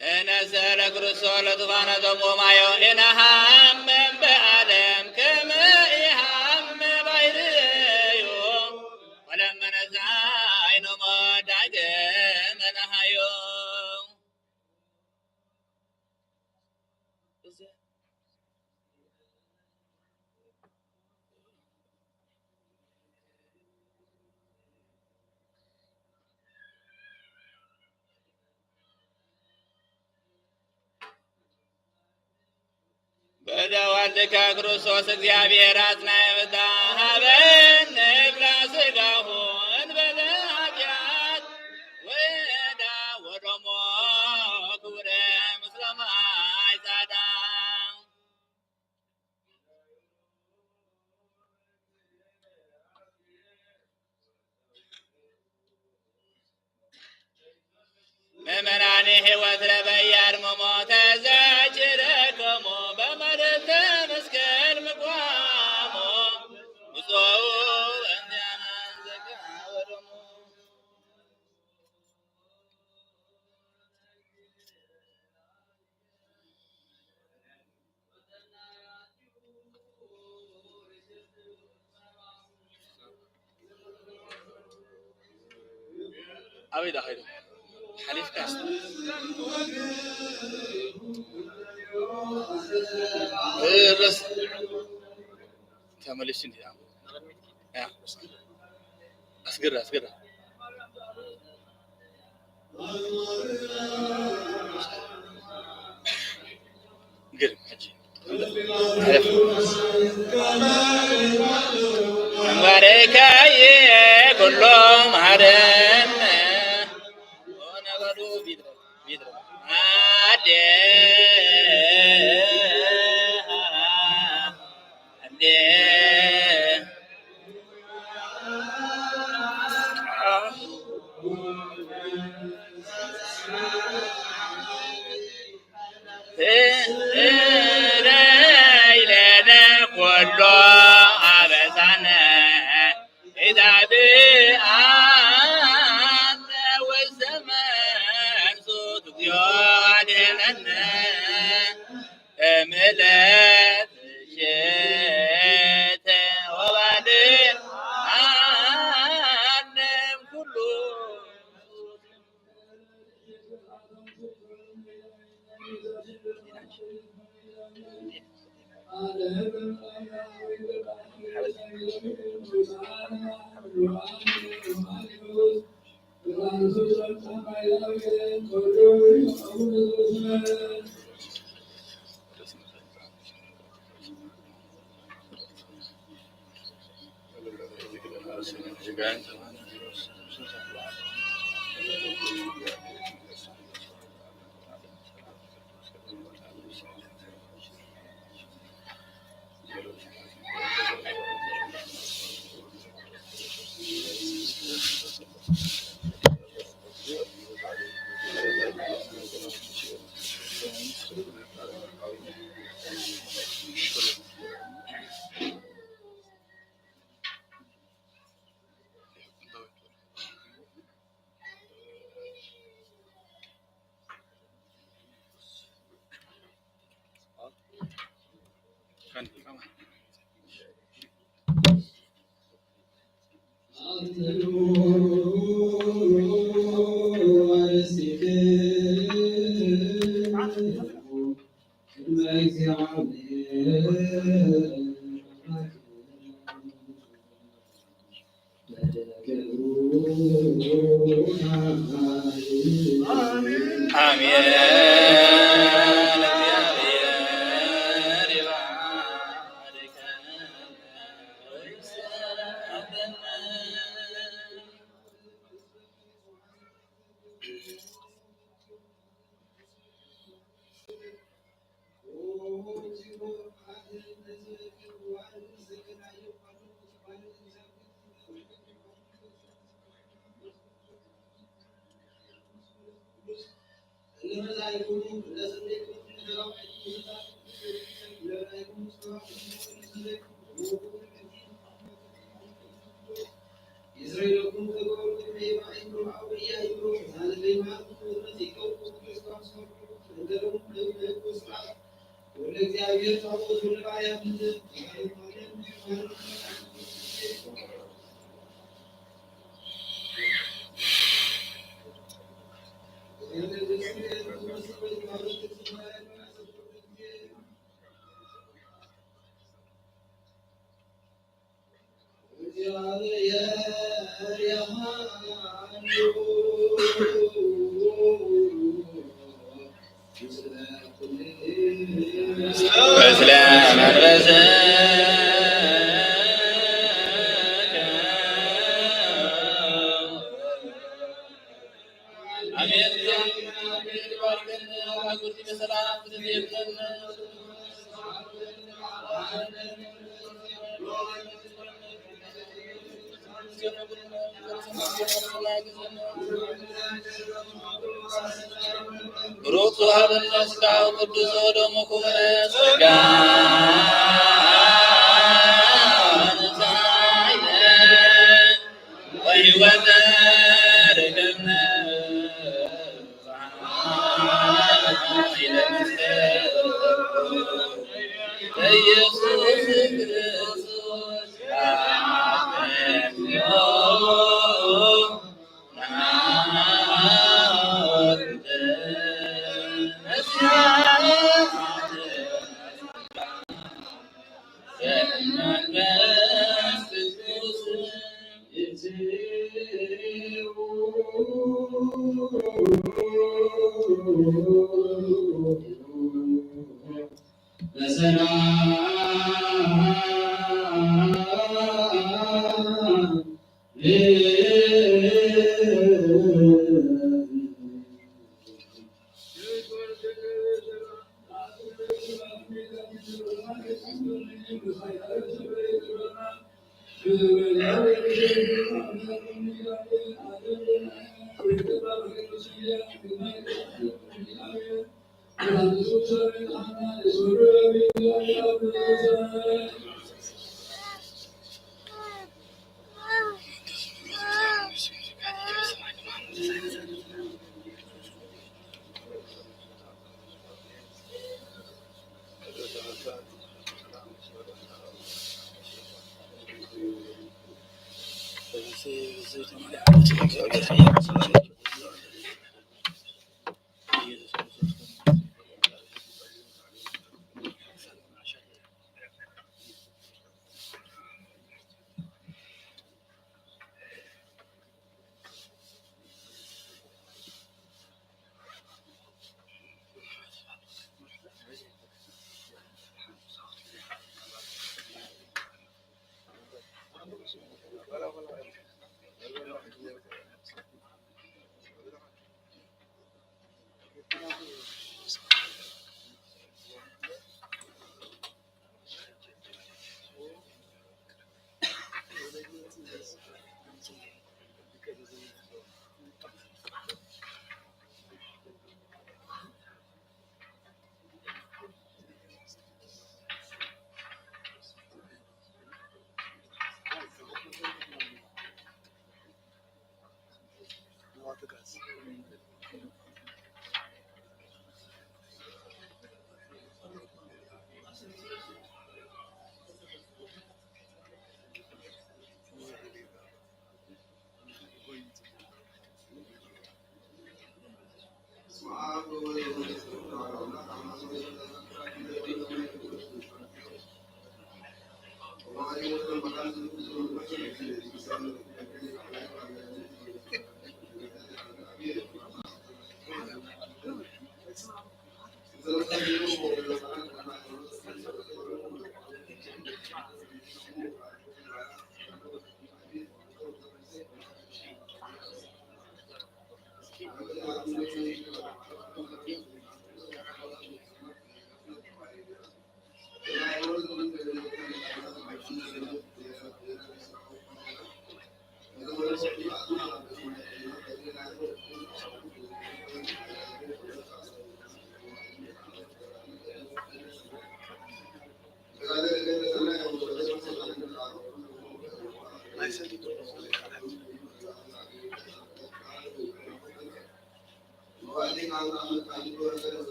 نسألك رسول طبعا تقوم عيو إنها من بألم كما إهم بيديو ولما نزعين ما دعم نهيو በደዋልከ ክርስቶስ እግዚአብሔር አጽናኝ ብታሃበን ንብላ ሥጋሁን በለኃጢአት ወዳ ወደሞ ክቡረ ምስለ ማይ ጻዳ ምእመናን ሕይወት ለበያድ መሞተ ዘችረከሞ በመልዕልተ መስቀል ምቋሞ ብፁዕ እንዲያነ ዘጋ ወደሞ أبيض أخير حليف كاس بس تعمل إيش أنت يا أسقرها قرب حجي مبارك أيه كلهم هرم ونقدو بيدر عادي ረድአነ ወዘመን ሶት እግዚኦ አድኅነነ እምዕለት እሸተ ወባድአነ እምኩሉ ሩቅ ሀበነስካው ቅዱስ ወደሞ ኩመረ ጸጋ ወሕይወተ ረከብነ ኢየሱስ ክርስቶስ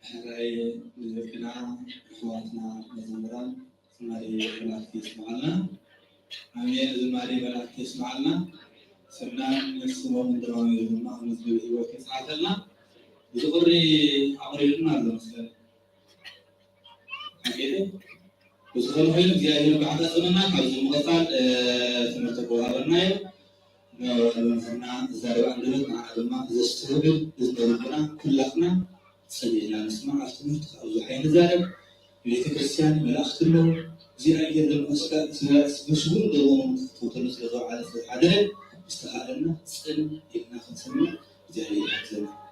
حقاي لذكنا إخواتنا مزمران زماري بلاد يسمعنا أمين زماري بلاد يسمعنا سمنا نسمع من دراوي لما نزل هو كسعتنا بزغري عمرنا المسلم أكيد بزغري هاي زيادة بعد زماننا كذا مقطع سمعت بوهرنا نحن زاروا عندنا مع علماء زستربل زبرنا كلنا سمعنا نسمع أختنا أو حين زارب بيتكسيان بالأختنا زيادة المسكة مشغول دوم توتل سلطة على الحدث استحالنا سن إحنا خمسين زيادة حزنا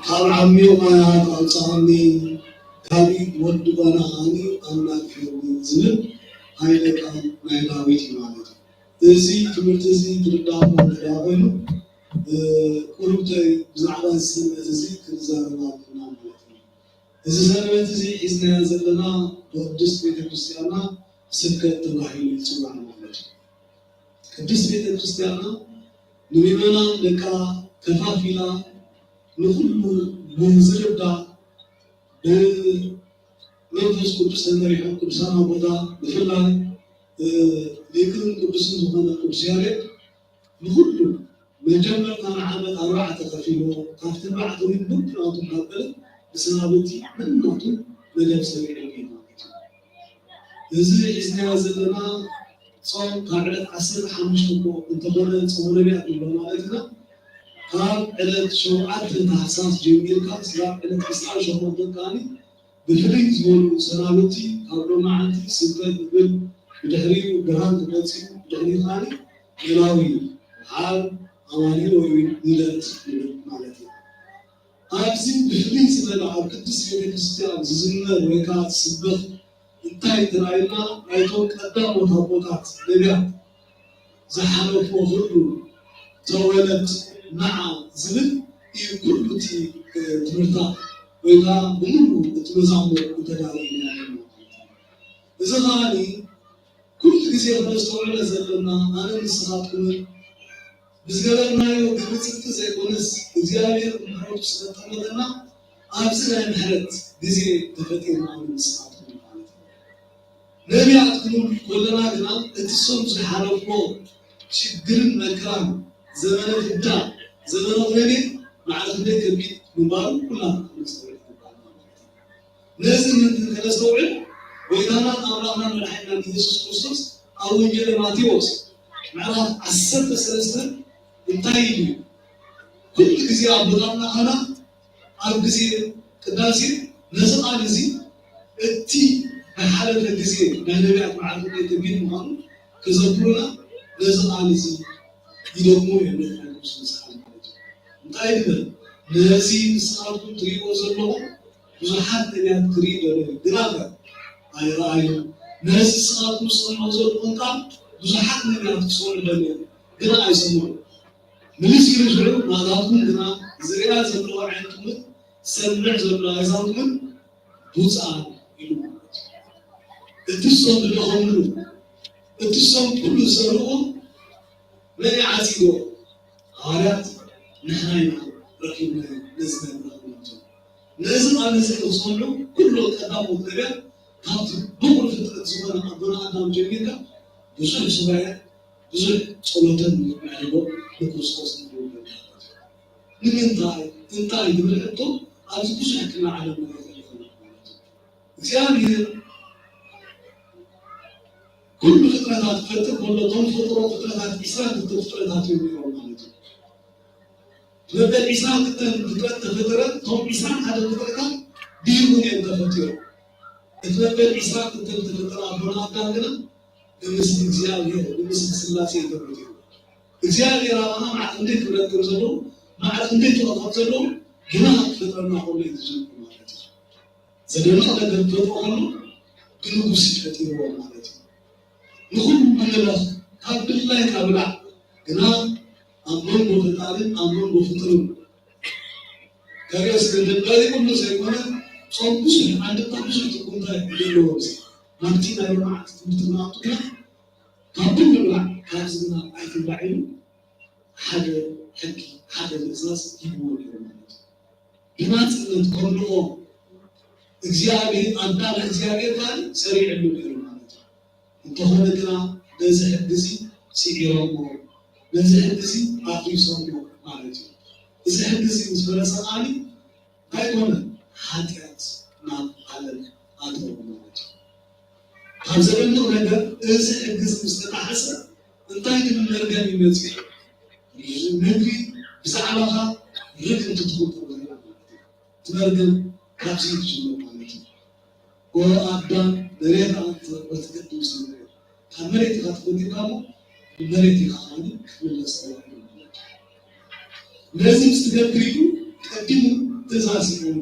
قال عمي وما أنصحني كابي ودبنا عني أنا كابي زين هاي كان نايلاوي تمامه تزي تمرتزي تردام تداوينه كلوتي زعلان سنة تزي كنزارنا كنا إذا سنة تزي إذن زلنا قدس بيت كريستيانا سكة تباهي تسمعنا مالك قدس بيت كريستيانا نميمنا لكا كفافيلا نقول بنزردا بمنفس قدس نريح قدسنا بودا بفلا لكن قدس نزهنا قدسيارك نقول مجمع كان عامل أربعة تقفيله كافت بعض من ممكن أن تقبل بسنابتي من نقطة مجمع سبيل إذا زلنا صار قاعدة عصر حمش نبو انتظرنا صورنا بمالتنا قال على شوعات التحساس جميل كان سلام على تسعة شهور كاني بفريق زول سنابتي قبل ما عندي سكر بال بدهري وجهان تبصي بدهري خاني ملاوي حال أواني ويلات مالتي أبزين بفريق سنة عم كدس في كريستيان زلنا ويكات سبب انتهي تراينا رايتون قدام وثبوتات نبيات زحلوا فوق تولت مع زمن كل تي تمرتا وإذا بمنو تمزامر وتداوي إذا غاني كل جزيرة فلسطين زلنا أنا نسخاتكم بزغلنا يوم بمسك زي كونس إزياير محروب سنتنا أبزغ محرت جزيرة تفتير معنا نسخاتكم نبيعتكم كلنا كنا اتصم زحلوا شجرن مكان زمان الإبداع زمان الغني مع الغني كبير مبارك كلنا لازم نستوعب وإذا ما أمرنا من حين يسوع كريستوس أو إنجيل ماتيوس معناها عسرت سلسلة انتهي كل جزء أبغانا أنا أو جزء ቅዳሴ ነዝቃን እዚ እቲ ሓለፈ ግዜ ናይ ነቢያት መዓልቲ ተቢል ምዃኑ ከዘክሩና ነዝቃን እዚ ይደግሞ እዮም ቅዱስ መስቀል ማለት እዩ። እንታይ ይበል ነዚ ንስኻትኩም ትሪእዎ ዘለኹም ብዙሓት ነቢያት ክርኢ ደለዩ ግና ኣይረኣዩ ነዚ ንስኻትኩም ዝሰምዑ ዘለኹም ቃል ብዙሓት ነቢያት ክሰምዑ ደለዩ ግና ኣይሰምዑ ምልስ ይርጅዑ ናታትኩም ግና ዝሪኣ ዘለዎ ዓይነት ትምህርት ሰምዕ ዘሎ ኣይዛትኩምን ብፁዓን ኢሉ ማለት እዩ። እቲ ሶም ዝደኸምሉ እቲ ሶም ኩሉ ዝሰርቑ መን ዓፂዶ ሃዋርያት ንሕና ኢና ረኪብና ነዚ ነብረኽብናቶ ነዚ ቃል እዚ ክሰምዑ ኩሉ ቀዳሞት ነቢያት ካብቲ ብቑር ፍጥረት ዝኾነ ኣቦና ኣዳም ጀሚርካ ብዙሕ ሱባኤ ብዙሕ ጸሎትን ምዕርጎ ንክርስቶስ ንብሉ ንምንታይ እንታይ ዝብል ሕቶ ኣብዚ ብዙሕ ክነዓለም ነገር ይኽእል ማለት እዩ። እግዚኣብሔር ኩሉ ፍጥረታት ክፈጥር ከሎ እቶም ዝፈጥሮ ፍጥረታት 22 ፍጥረታት እዮም ነይሮም ማለት እዩ። መበል 22 ፍጥረት ተፈጠረ እቶም 21 ፍጥረታት ብይሁን እዮም ተፈጢሮም እቲ መበል 22 ተፈጠረ ኣቦና ኣዳም ግና ብምስሊ እግዚኣብሔር ብምስሊ ስላሴ ተፈጢሩ እግዚአብሔር አባና ማለት እንዴት ብለጥም ዘሎ ማለት እንዴት ወጣት ዘሎ ግና ፈጥረና ሆነ ይዝም ማለት ነው። ዘደና ነገር ፈጥሮ ግን ንጉስ ይፈጥሩ ማለት ነው። ንኹም ምንላስ ካብላይ ካብላ ግና አምሮን ወፈጣሪን አምሮን ወፍጥሩን ከሪያስ እንደዳይ ሁሉ ሳይሆን ጾም ብዙ አንድ ታብዙ ተቆንታይ ይለውስ ማርቲና ይማት ትምትናቱ ግና ካብላ ካዝና አይተባዒሉ ሓደ ሕጊ ሓደ ትእዛዝ ይብወል ማለት ብናጽነት ኮንኦ እግዚአብሔር አንዳለ እግዚአብሔር ጋር ሰሪዕሉ ነው ማለት እንተሆነ ግና በዚ ሕግዚ ሲኢሮሞ በዚ ሕግዚ አፍሪሶሞ ማለት እዚ ሕግዚ ምስበረሰቃኒ ታይሆነ ኃጢአት ናብ ዓለም አድሮ ማለት ካብዘበሉ ነገር እዚ ሕግዚ ምስተጣሐሰ እንታይ ግን መርገም ይመጽእ ንግሪ ብዛዕባኻ ርግም ትትቁጥሩ ትመርገም ካብዚ ይጅምር ማለት እዩ። ወአዳም መሬት አንተ ወትቅድስ መሬት ካብ መሬት ኢኻ ትፈጢርካሞ መሬት ኢኻ ክምለስ ተባሂሉ ማለት እዩ። ነዚ ምስ ትገብር ኢሉ ቀዲሙ ትእዛዝ ይሁን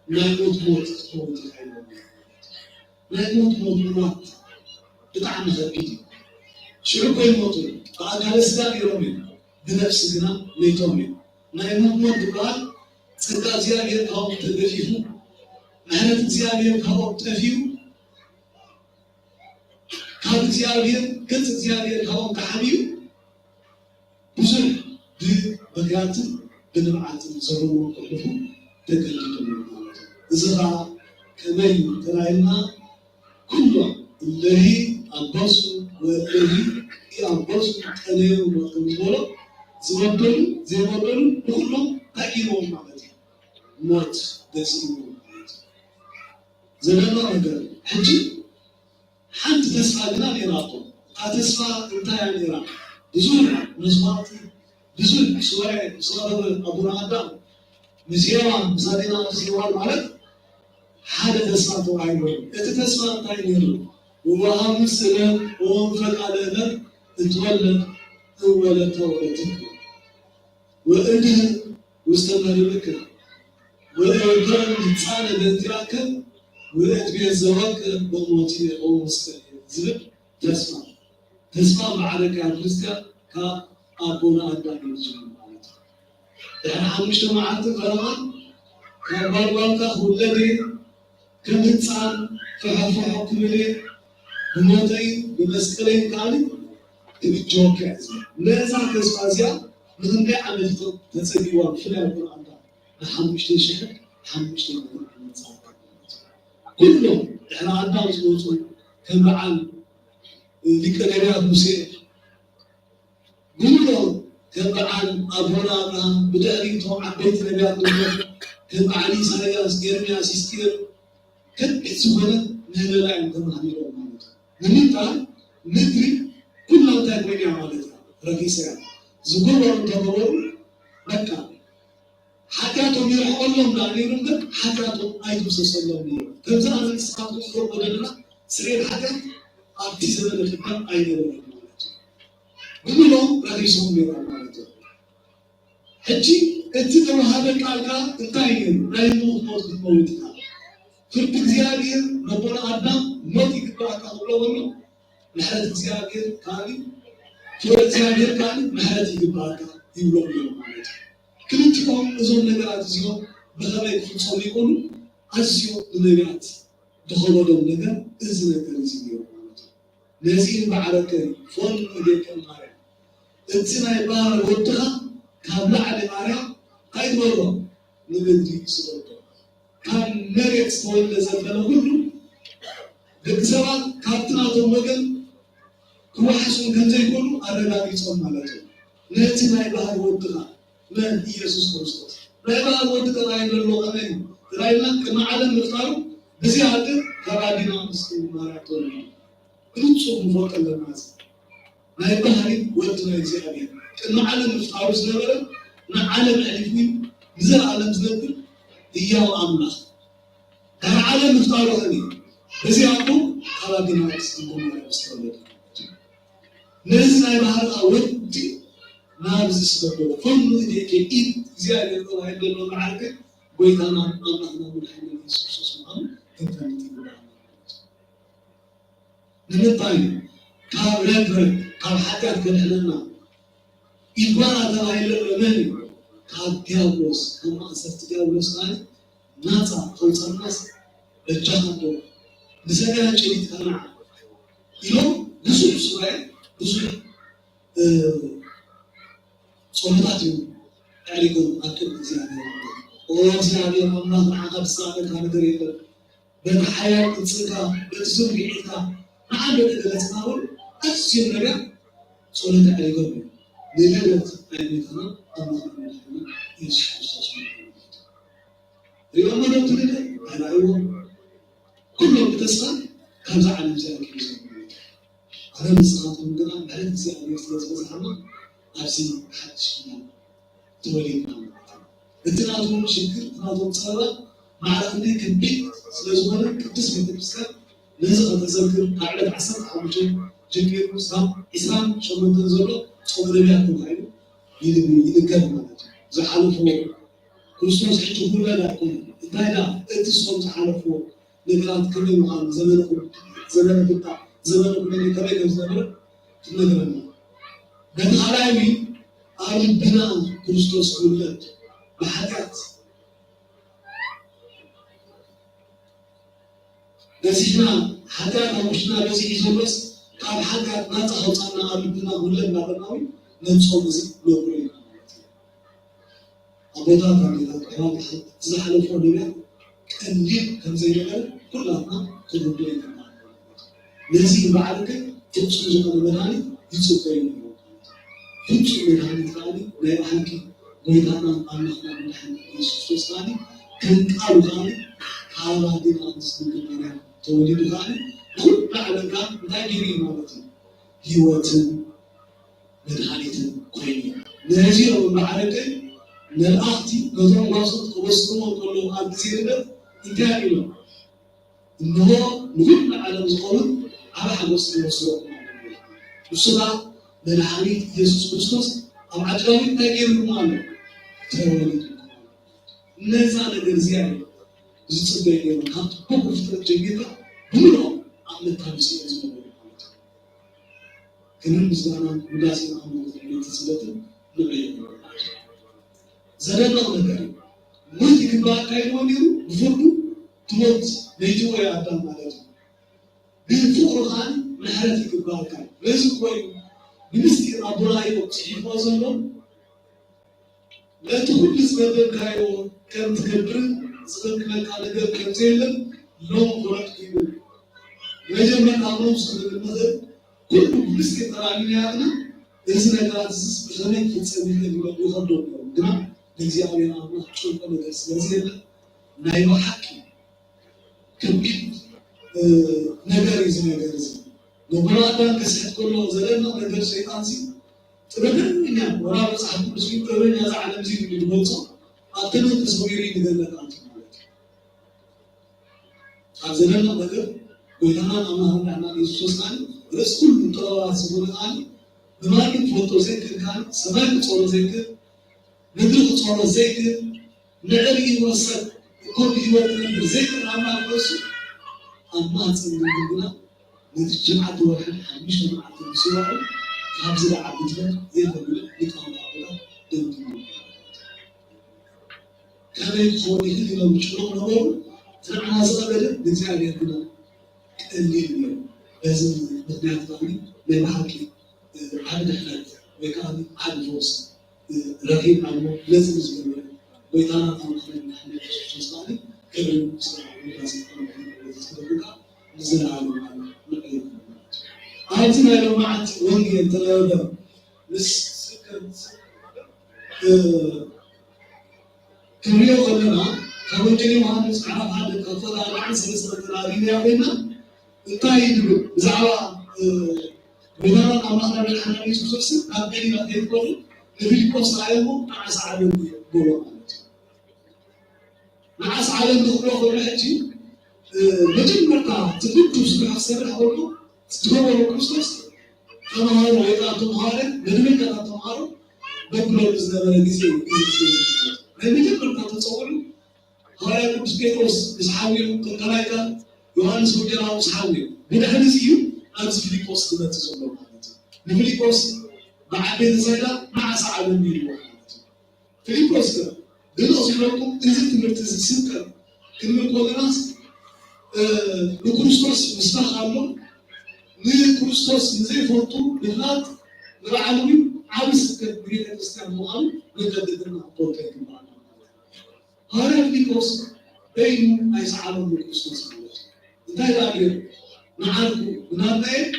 ናይ ሞት ሞት ክትከውን ትኽእል ናይ ሞት ሞት ሞት ብጣዕሚ ከቢድ እዩ። ሽዑ ኮይሞቱ ብኣካለ ስጋ ገይሮም እዩ بنفس جنا ليتومي ما يموت بقال صدق زيادة كاو تدفيو مهنة زيادة كاو تدفيو كاو زيادة كنت زيادة كاو كحبيو بزر ببقيات بنبعات زرور كلهم تقلدون زرع كمي تراينا كله اللي البص واللي يعبص عليه ومقبوله زبدل زبدل كلهم تأكيدهم معك موت دسمه زمان أقول حجي حد تسمع لنا نيراته هتسمع أنت يعني نيرات بزول نسمعتي بزول سؤال أبو نادم مزيان مزادنا مزيان مالك حدا تسمع توعيه أنت تسمع أنت نيرو وهم سلام وهم فقالنا تولد أولى تولدك وإنه واستمر لك وإنه تسعى لذاتك وإنه الزواج بموتي أو مستقيم زبط تسمع معركة عبرسك كأبونا أدام الجنة يعني حمشت معك فرمان كباربانك خلدي كمتسعى فحفو كملي بموتي بمسكلين كالي تبجوك لازم تسمعزيا من غير عملته تسويوا في القرآن ده حمشتي شهر حمشتي كله إحنا عندنا وصول كما عن ذكريات موسى كله كما عن أبونا أبراهام بدأريتهم عن بيت نبيات الله كما عن إسحاق إرميا سيستير كم سبحانه من لا يمكن أن يرون نميتها ندري كلهم تأكلين عمالتها رئيسها زقورهم تدور مكة حتى حاجاتهم يروحون لهم دانيرهم ده حاجاتهم أيضا سلسلهم لهم كذا أنا إسقاط يروح ودنا سرير حاجات أبتسم للخدام أيضا بقولهم رئيسهم يروح مالته حجي أنت ترى هذا الكلام تاين لا يموت موتنا فرد زيادة نبونا أدم موت يقطع كهولونه محل زيادة كاني فرد زيادة كاني محل يقطع يقولون يوم مالته كلتهم أزون نجارات زيو بخلاء يفصل يقولوا أزيو نجارات دخلوا دم نجار إزنا كنزيو نزين بعركة فون وديك المارع إنتنا يبار وطها كابلا على مارع هاي مرة نبدي سبورته كان نريت سوون لزمنا كله بكسرات كابتنا تومجن كوا حسون كنزي كله أرجع يسون مالته نتنا يبار وطها من يسوع كريستوس لا يبقى وقت كراين للوغانين كراينا كما عالم مختارو بزيادة كرادينا مسلم ماراتوني كنتشوف مفوق الناس لا يبقى هاي وقت نيجيريا كما عالم مختارو سنبرة نا عالم ألفين بزر عالم سنبر إياه أملاخ كما عالم مختارو هني بزيادة كرادينا مسلم ماراتوني نزل يبقى هذا وقت نابز سبب فن ذيك إيد زيادة الله يدل معك ويتنا الله نقول حنا يسوع سبحانه كنتم تقولون نمطاي كابرد كاب حاجات كلنا إبارة الله يلمني كاب ديابوس كما أسرت ديابوس كان ناتا خلص الناس الجهاد بزاف شيء أنا يوم نسوي سواء نسوي صوتاتهم عليكم أكل زيادة وزيادة الله عقب ساعة كان قريبا بالحياة تصدق بتزور بعيدها ما عندنا إلا تناول أشياء نجا صوت عليكم ليلة عينينا الله يرحمنا يشفي صوتنا اليوم ما نقول أنا أيوة كلهم بتسمع كم زعل زيادة أنا مسافر من قبل بعد زيادة يصير أبسي حدشنا تولينا التناظر شكل تناظر صار مع أني كبيت سلزمنا كتسمة بسكر لازم أتذكر على عصر أو جميع إسلام شو من تنزله صدر بيأكل عينه يدقر ماله زحلوا فوق كرسنا سحتوا كلنا لا كل لا اتصلوا زحلوا فوق نقرأ كلام عن زمانكم من كبير زمان نقرأ بنهاري أريد بناء كريستوس كلت بحاجات نسينا حاجات مشنا بس يجلس كان حاجات ناتخلصنا أريد بناء كلت نبناوي ننصب زي نقولي أبدا كذا كلام زحلوا فوقنا كنيل كم زي كلنا كلنا نسي بعدك تبصر زمان بناني يسوقين كنت من هذه الثاني لا يحكي ويدانا الله من حد يسوع ثاني كنت قالوا ثاني هذا دين مسلم كنا تولد ثاني كل على كان دايرين مالتي هيوتن من حالة كوينة نرجع ومعركة نرأتي نظام وسط وسطهم كلهم أبزيرنا إنتهينا إنه نقول على مزقون على حد وسط وصلنا من حالة يسوع كريستوس أو عجلة تغيير المعنى تولد نزال الجزيرة زتصدق يوم كانت بوقف تجيبها بمرة عمل تابسي أزمة كنا مزدانا مداسين عمل تسلط نغير زرنا نغير موت كبار كاينون يرو بفرد تموت نيجوا يا أدم مالته بالفقر خان محلة كبار كاين ليش كوي بمسكين أبولاي وقتي فازلهم لا تقول لسبب كايو كم تكبر سبب كلا كلا كم زيلم لون غرق كيلو لجم من أمرهم سبب المذهب كل مسكين تراني هذا إذا كانت بخلين تسوي له يخدم دنا نزيع بين أمره شو كنا نسوي نايم حكي كبير نجاري نجاري نبغى أن نسحب كله زلنا نجار شيطان زي تبغى إننا ولا بس حد مسوي تبغى نزع على مزيد من الموت أتنو تصويري نقدر أنت مالك أزلنا نقدر ويانا أمها نعمة يسوع كان رسول مطلع سبوع كان بمارك فوتو زيك كان سباق صور زيك ندرك صور زيك نعري وصل كل يوم زيك نعمة رسول أما تسمعنا نتجمع واحد مش مع السواء كابزة عبدنا يقول نكمل عبدنا دم كان يقول لي لو مشروع نور ترى صغير نزعل يقول اللي لازم نتناقض ثاني ما يحكي عبد حلال وكان عبد فوز رهيب عنه لازم يزور ويتانا ثاني نحن ثاني قبل لازم نزرع عايزين لو ما عاد وين تلاقى بس سكت كمية ولا كمان جري واحد مسكنا هذا كفلا عن سلسلة العالمية يا بينا التايد زعوا بناء أمانة من الحنان يسوس أبدي ما تقول نبي قص عليهم مع سعادة بولو مع سعادة بولو ولا شيء نجم مرتا تقول توصل حسب الحوله تقول كريستوس كما هو ويقاتم هذا نجم كاتم هذا بقول الزمان الجزيرة نجم مرتا تصوروا هاي كريستوس بيتوس إسحاقيم كنايكا يوحنس وجرا إسحاقيم بدأنا نسيو أنس فيليبوس كنا تصوروا فيليبوس بعد ذلك مع سعد الميلو فيليبوس كنا دلوقتي أصيركم إنزل تمرتز السكر كنا نقول الناس لكريستوس مستخدمه لكريستوس نزي فوتو بالله نرعلوي عبس كبير الإسلام مؤمن نجددنا قوتك معنا هذا فيليبوس بين أيس عالم لكريستوس ده يلاقي نعرفه نعرفه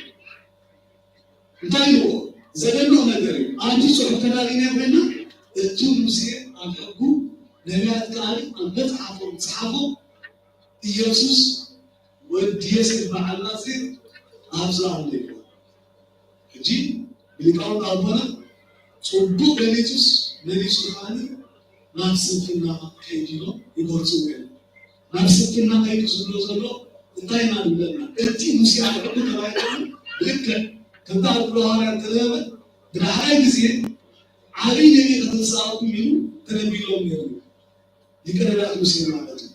نتايو زلنا نجري أنتي صحتنا لينا بينا التونسي عن حقه نبيات كاري عن بتحفظ صحابه ኢየሱስ ወዲስ በአላህ አብዛው ነው እንጂ ሊቃውን አልሆነ ጾዱ በሌቱስ ለሊሱ ካለ ማስፍና ከይዲኖ ይጎርጹ ነው ማስፍና ከይዲሱ ነው እንታይና እንደና እቲ ሙሲ አቀዱ ተባይቶ ልክ ከታው ብለዋል ተለበ በሃይ ጊዜ አለኝ የተነሳው ሚሉ ተነቢለው ነው ይቀርባል ሙሲ ማለት ነው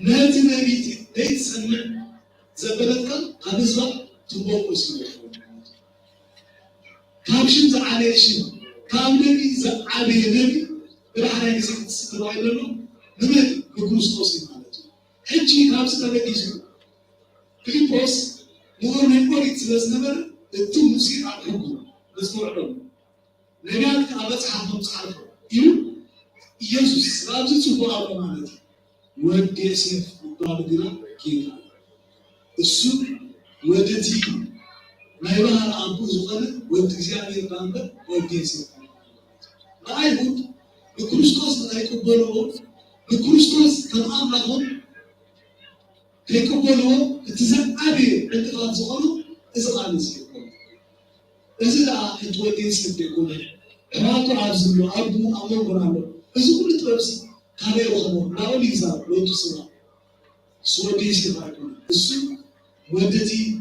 نادي نبيت ليس سمع زبلتك هنزل تبوس كابشن زعلي شيء كام نبي زعلي نبي راح يجلس تروح له نبي بكريستوس مالته حجي كابس تبكيش فيليبوس مور نقول يتلز نبر التونسي عقبه بس مرعب نبيك أبد حافظ حافظ يسوع رابط سبوا على مالته وديسيف بالغنا كينا السوق ودتي ما يبان أبو زغل وديسيف بالغنا وديسيف ما يقول بكريستوس لا يقبلون بكريستوس كمان لهم يقبلون تزعل أبي عند فاز زغلو إذا قال نسيب إذا لا يتوديسيف بيكونه ما تعرفوا أبو أمور برامج إذا كل تبص كاري وخمر ناول يزار لو تسمع سوديس كفاكم السوق ودتي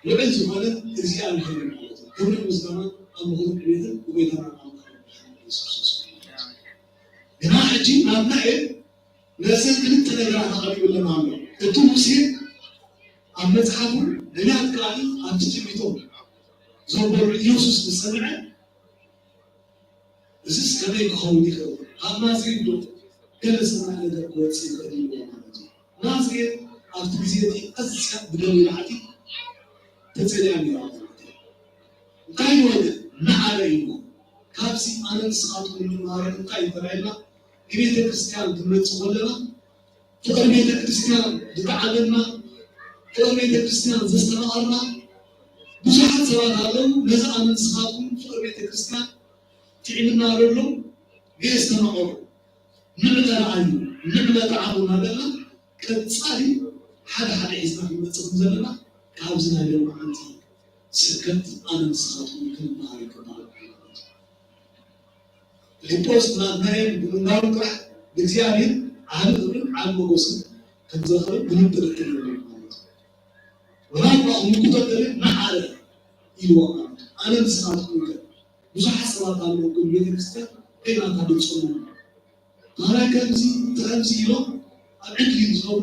لبنت ولد إزيان هنا كل مزدنا أمور بيته وبيتنا هنا حجي ما بنعي ناسين كنت تنقل على قريب ولا ما عمل أنتو مسير عم تحاول هنا تقالي عم تجيبيتهم زوبر يوسف السمعة زيس كذا يخوني كذا هذا زيدو كلسنا على ذلك سيدنا نازل أفتزيدي أزكى بدون العتي تتلعني رأي كايوه نعرينه كابسي أنا نسخات من المعارض كاي ترينا بيت الكريستيان دمت ولا فقر بيت الكريستيان دتعلمنا فقر بيت الكريستيان زستنقرنا بزحت سواد هذا نزع أنا نسخاتهم فقر بيت الكريستيان تعبنا رلو بيستنقر نبدأ عنه نبدأ تعاون هذا كتصاري حدا حزنا في متصل زلنا كابزنا اليوم عندي سكت أنا نسخاتهم كل نهار كبار البوست ما نايم بنوقع بإግዚአብሔር عن عن مقصد كم زخرة بنقدر نتكلم ولكن مقدر ما على يلوى أنا بسمعت كل مش حسرات على كل بيت كستة إلا هذا الصوم أنا كمزي يوم أكيد زور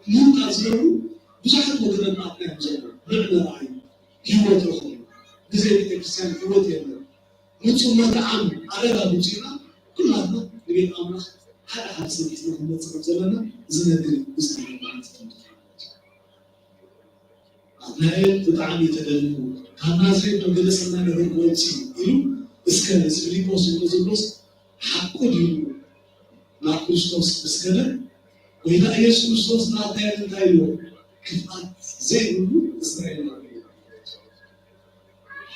مو كزور مش حد مقدر نعطيه زور ربنا راعي يوم تروح زي بيت كستة يوم تيجي مش ما تعم على هذا بيجينا كل هذا نبي أمر هذا حدث مثل ما نتصور زماننا زندري مستمر أبنائي تدعم يتدلوا كان زين تجلسنا نقول قوتي إلو إسكان سفليبوس ونزلوس حقود يلو نا كريستوس إسكان وإذا يسوع كريستوس نا تايل تايلو كفات زين يلو إسرائيل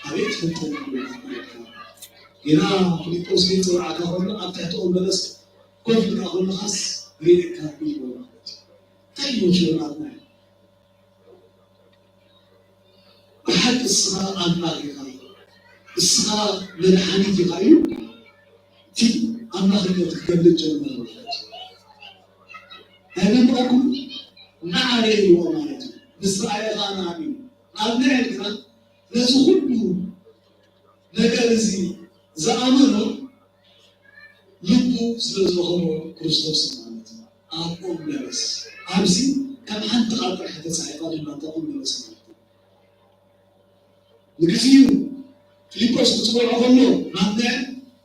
أبيت فنتون إذا فليبوس يطلع على هون أبتعتون بلس كل فينا هون خاص غير كابي ولا تايلو شو نعمل أحد الصغار أنباغي غاية الصغار من حنيف غاية تي أنباغي تقبل الجنة هذا ما أقول نعرف ومارته بسرعة غانا عمين أبناء الكرام لازم كله نجالسي زعمنا لبو سلزمهم كريستوس مارته أقوم بس أمسي كم حد قاطع حتى ساعات ما تقوم بس نكثير فيليبوس بتصور أقوله نعم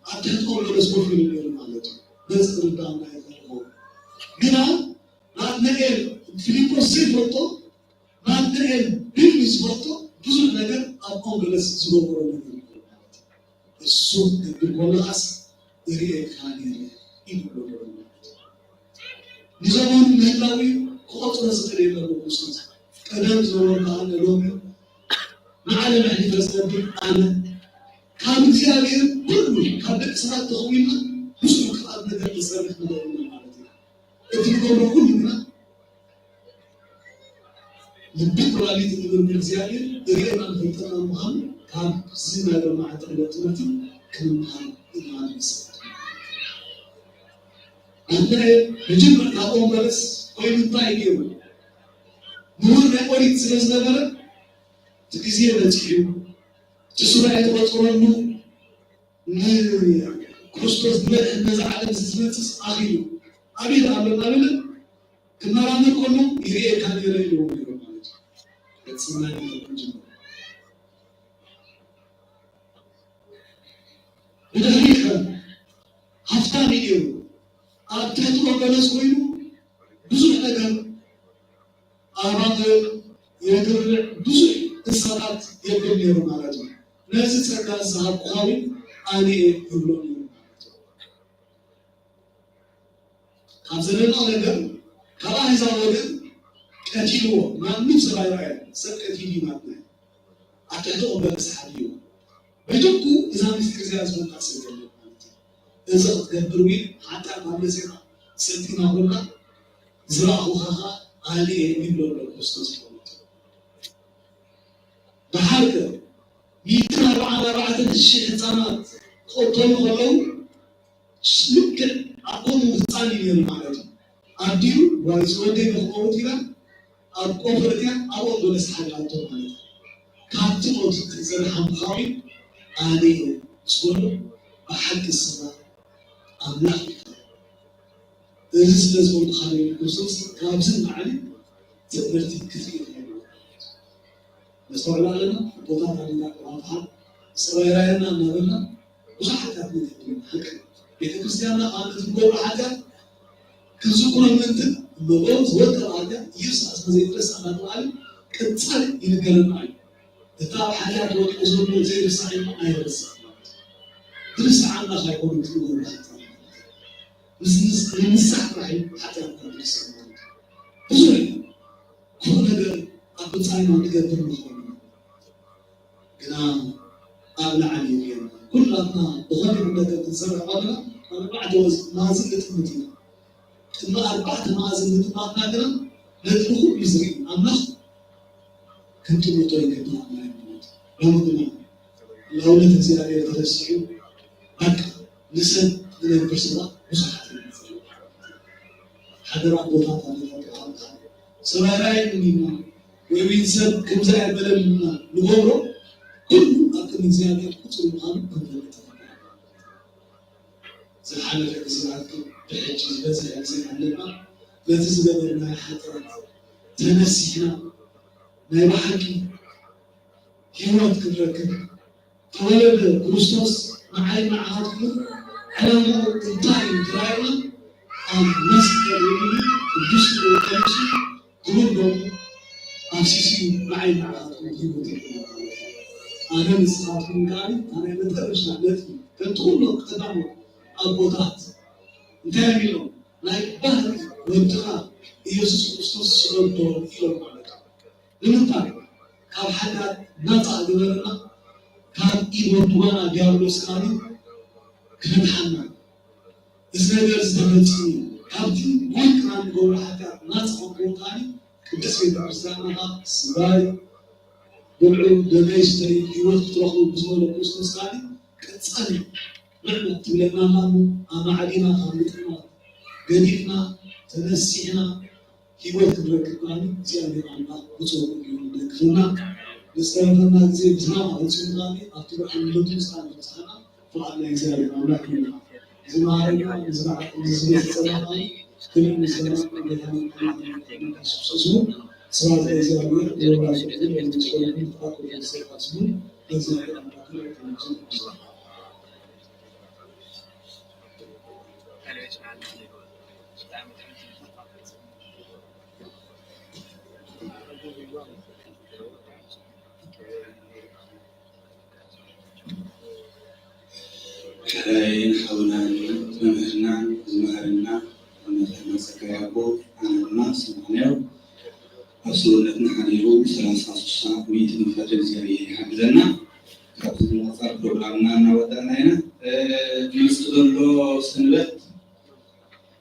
أتحدثون لرسول في اليوم مالته بس ردان لا يفعله هنا نعم فيليبوس سيفرته نعم بيلمس فرته بزر نجار أقوم بلس زلوبر نجار السوق بالقلاص يريد خانير يقولون نزامون مهلاوي خاطر زكريا للمقصود كلام زور كان لهم معلم يعني فلسطين أنا كان زيادة كله كان بكسرات تخوينا مش مكتئب نقدر نسرح مدارنا مالتي تقولوا كلنا البكرة اللي تقولوا من زيادة درينا الفترة مهم كان زيادة مع تقلبتنا كان مهم إلى الإسلام أنا نجيب الأقوم بس وين طايقين نور نقولي تسلز نبرة تكزيه نتيجه تسرع يتبطلونه كريستوس بلاد الناس عالم زمانتس أغيره أبيد عملنا كنا رانا كله يريه كان يريه يوم يتسمعني لكم جميعا بدهيخا هفتاني يوم أبتحتوا بلس كوينو بزوح نقل أرادل يقول بزوح الصلاة يقول لي رمالته نازل سكان صاحب قوي أنا يقول لي خمسة نقل كلا هذا وجد كتيلو ما نفس رايح سك كتيلي ما تنا أتحدث بس حبيو بيجوكو إذا مستكزي أزمن أسير إذا تقبلوي حتى ما نسينا سنتين أقولنا زراعة وخاخا أنا يقول لي كريستوس بحركة يتنار على رعاة الشيخ الزانات قطوي غلو ممكن أقوم بثاني من المعرض أديو ويسودي بخوتنا أقوم برديا أقوم بلس حاجاتهم عليه كاتب وتتزل حمخاوي أنا سكولو بحق السماء الله الرزق لازم نخلي النصوص كابزن معي تقدرتي كثير نستوعب لنا بوضع لنا واضحة سرايرنا نقولنا وش حتى من حكي إذا كريستيانا أنا تقول حاجة كنسوكنا منت مبوز وتر حاجة يسوع اسمه زي درس أنا نقول كتير ينقلنا معي تتابع حاجات وقت أزور زي درس عنا أي درس عنا خيرون تقول حتى نسح معي حتى نقول درس بزوري كل هذا أبو تعالى ما تقدر نقول كنا أبلع عليهم كلنا بغض النظر تزرع قبلنا أنا بعد ما زلت مدينة إنه أربعة ما زلت ما نادرا ندخل بزرين أنا كنت متوقع كنا رمضان لو نتزيد عليه 3 سنين هك نسد من البرسلة مصحة حضرات بوطات على سماراي مننا وينسب كمزة يبللنا نغوره كل أكثر من زيادة كتير مهم كنت زحمة في زراعتكم بحجز بس يحسن علينا لا تزدبرنا حتى تنسينا ما يبحكي كيوات كبركب تولد كريستوس معي مع هاتكم على تنتهي تراينا عن مسك الولي الجسر والكنسي كلهم أساسي معي مع هاتكم كيوات أنا نسخاتكم كاري أنا مترش نعلتي كنتقولوا اقتنعوا البوطات انتهى منهم لكن بهر وابتغاء يسوع كريستوس سلطان إلى المعركة لمنطقة كان حتى نطع دولنا كان إيمان دوانا ديالوس كاني كان حنا إذا درس دمتني كابتن ممكن نقول حتى نطع دولاني كتسوي درسنا سباي دمعو دميش تري يوم تروحوا بزول كريستوس كاني كتصلي نحن تبلغنا مامو أما علينا خالتنا قديفنا تنسينا هيوات بركباني زيادة عنا بصور اليوم لكفنا نستمرنا زي بسنا وعلسوناني أطلع اللوتو ساني بسنا فعلنا زيادة عنا كنا زمارنا نزرع سلامي كل نزرع نحن سوسو سواء زيادة ولا زيادة نتشكلني فاكر يصير أسمون نزرع عنا كنا كلاين حولنا مهرنا زمهرنا ونحن سكيابو عن الناس معناه أصولنا حريرو 33 ميت مفاتيح زيادة حدنا كابتن مصر برنامجنا نودنا هنا نستغل سنوات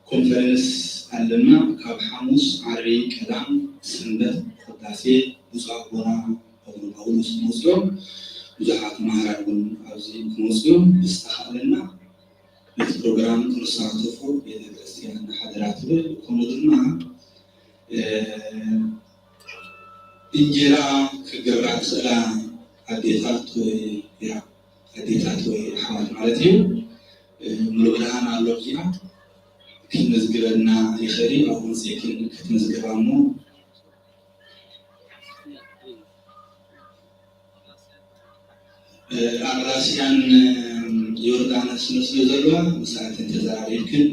كونفرنس علمنا كاب حمص عري كلام سنوات قداسي مصابنا أو مسلم بزحات مهارون عزيز مسلم استحالنا البرنامج نصاعدفو بيدرسيان حضرات بالكمودنا إنجيلا كجبرات سلام حديثات ويا حديثات وحوار مالتيو ملوكلهان على لوجيا كنزجرنا يخري أو نسيكن كنزجرامو أغراسيان يوردانس نسلو زلوا مساعد انتظار يمكن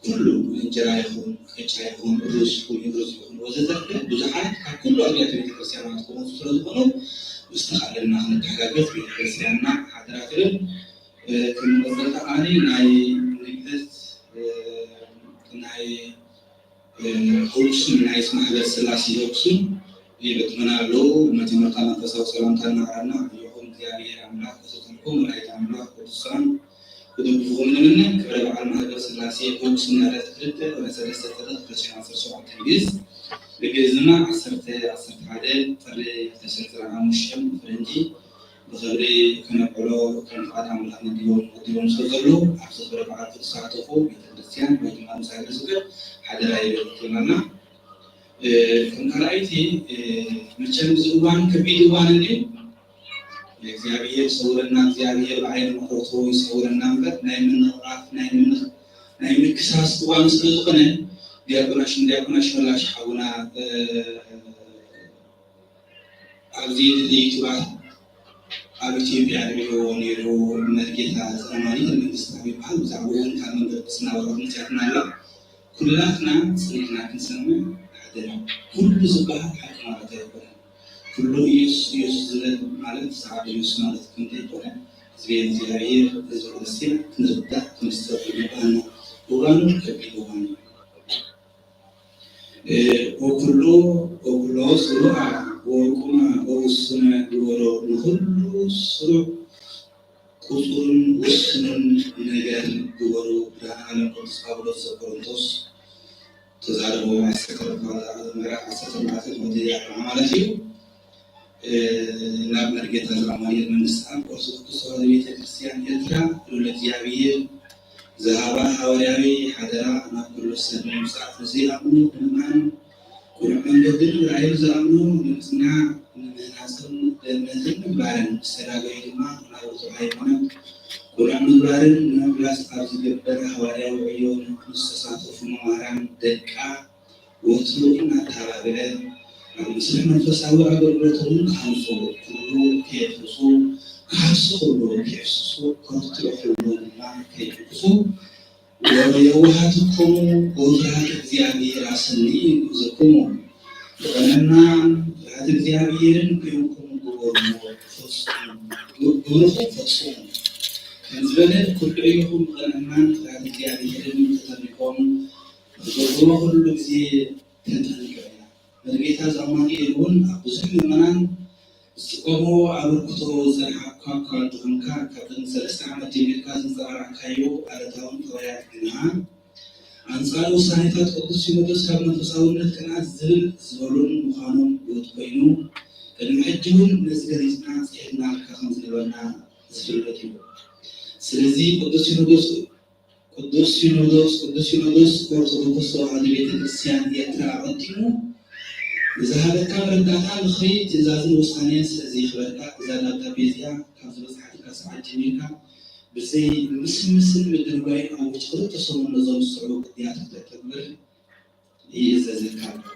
كله إنجرا يكون خيشا يكون روس يكون وزدك بزحات كله أبيات الكريستيان تكون سلسلة بنو استخدمنا خلنا تحققت في الكريستياننا حضراتهم كم وزدك أني ناي نجلس ناي خلص ناي اسمه هذا السلاسي يقصون يبتمنى له متى قام تصور سلام تناعنا يقوم زيارة أملاك وسطنكم ولا يتأملاك وتصان كدوم فوق مننا كبر على هذا السلاسي يقوم سنة رتكرت ولا سلسلة تدخل في عناصر شو تنجز بجزمة عصرت عدد ترى تشرت العام الشم فرنجي بخبري كنا بلو كان قاعد عمل عن اليوم سوزلو عصر كبر على الساعة فوق يتدرسيان ويجمع مساعد سكر حدا لا يبتلنا كم رأيتي مثل زوان كبير زوان اللي زيادة صورنا زيادة بعين مخروطوي صورنا بس نايم النقاط نايم الكساس زوان سلطنا ديابناش ولا شحونا عزيز اللي تبع عبتي بيعرفوا ونيرو مرجيها زماني اللي تستوي بحال زعوان كانوا درسنا ورغم تعبنا لا كلنا سنحنا كنسمع كل زباح حكم على تيبنا كل يس مالك سعد يس مالك كنت يبنا زين زياير زوجتي نبدأ نستقبل بنا وغانو كبيروني وكله سرعة وكما وسنا دورو نخلو سرع كسر وسن نجال دورو برهان قصابو سكرتوس تزاربوا مع السكر مرة عصر مع المدير عملتي ناب مرجع العملية من السام وصلت صار بيت الكريستيان يدرا للجيابية زهابا حواليابي حدرا أنا كل سنة مساعد زي أمنو كمان كل من بدل رأي زأمنو نسمع نحسن نحسن بارن سراغي ما نعرف هايمنا كل من بارن نبلاس أرزق بر حواليابي ويون نسسات في مهاران دكا وصلنا تابعه المسلم الفساوي عبر بطلون خمسو كله كيفسو خمسو كله كيفسو كنت تروحون ما كيفسو ويوهاتكم وجهات እግዚአብሔር አሰኒ ዘኩሙ ለና ሀት እግዚአብሔርን ከዩኩም ጎርሞ ፈጽሙ ከዝበለ ኩልዩኩም ቀናማን ሀት እግዚአብሔርን ተጠብቆም ዘኩሙ ሁሉ ጊዜ ተጠንቀቁ በጌታ ዘማኒ ይሁን ብዙ ምዕመናን ስቆሞ አበርክቶ ዘሐካ ካንቱንካ ከብን ሰለስተ ዓመት የሚልካ ዘንዛራ ካዩ አለታውን ተወያት ግና አንጻሩ ሳይታት ቅዱስ ሲኖዶስ ካብ መንፈሳውነት ቅንዓት ዝብል ዝበሉን ምዃኖም ይወት ኮይኑ ቅድሚ ሕጂውን ነዚ ገሊፅና ፅሒፍና ከም ዝነበርና ዝፍለጥ እዩ ስለዚ ቅዱስ ሲኖዶስ ኦርቶዶክስ ተዋህዶ ቤተክርስቲያን ኤርትራ ቀዲሙ زهابك كامرة الخي تزازن وصانين سزي خبرك زادت بيزيا كابز بسحتك ساعات جميلة بسي مسلم بالدرباي أو بتخلط تصمم نظام الصعود ديات تكبر يزازن كامرة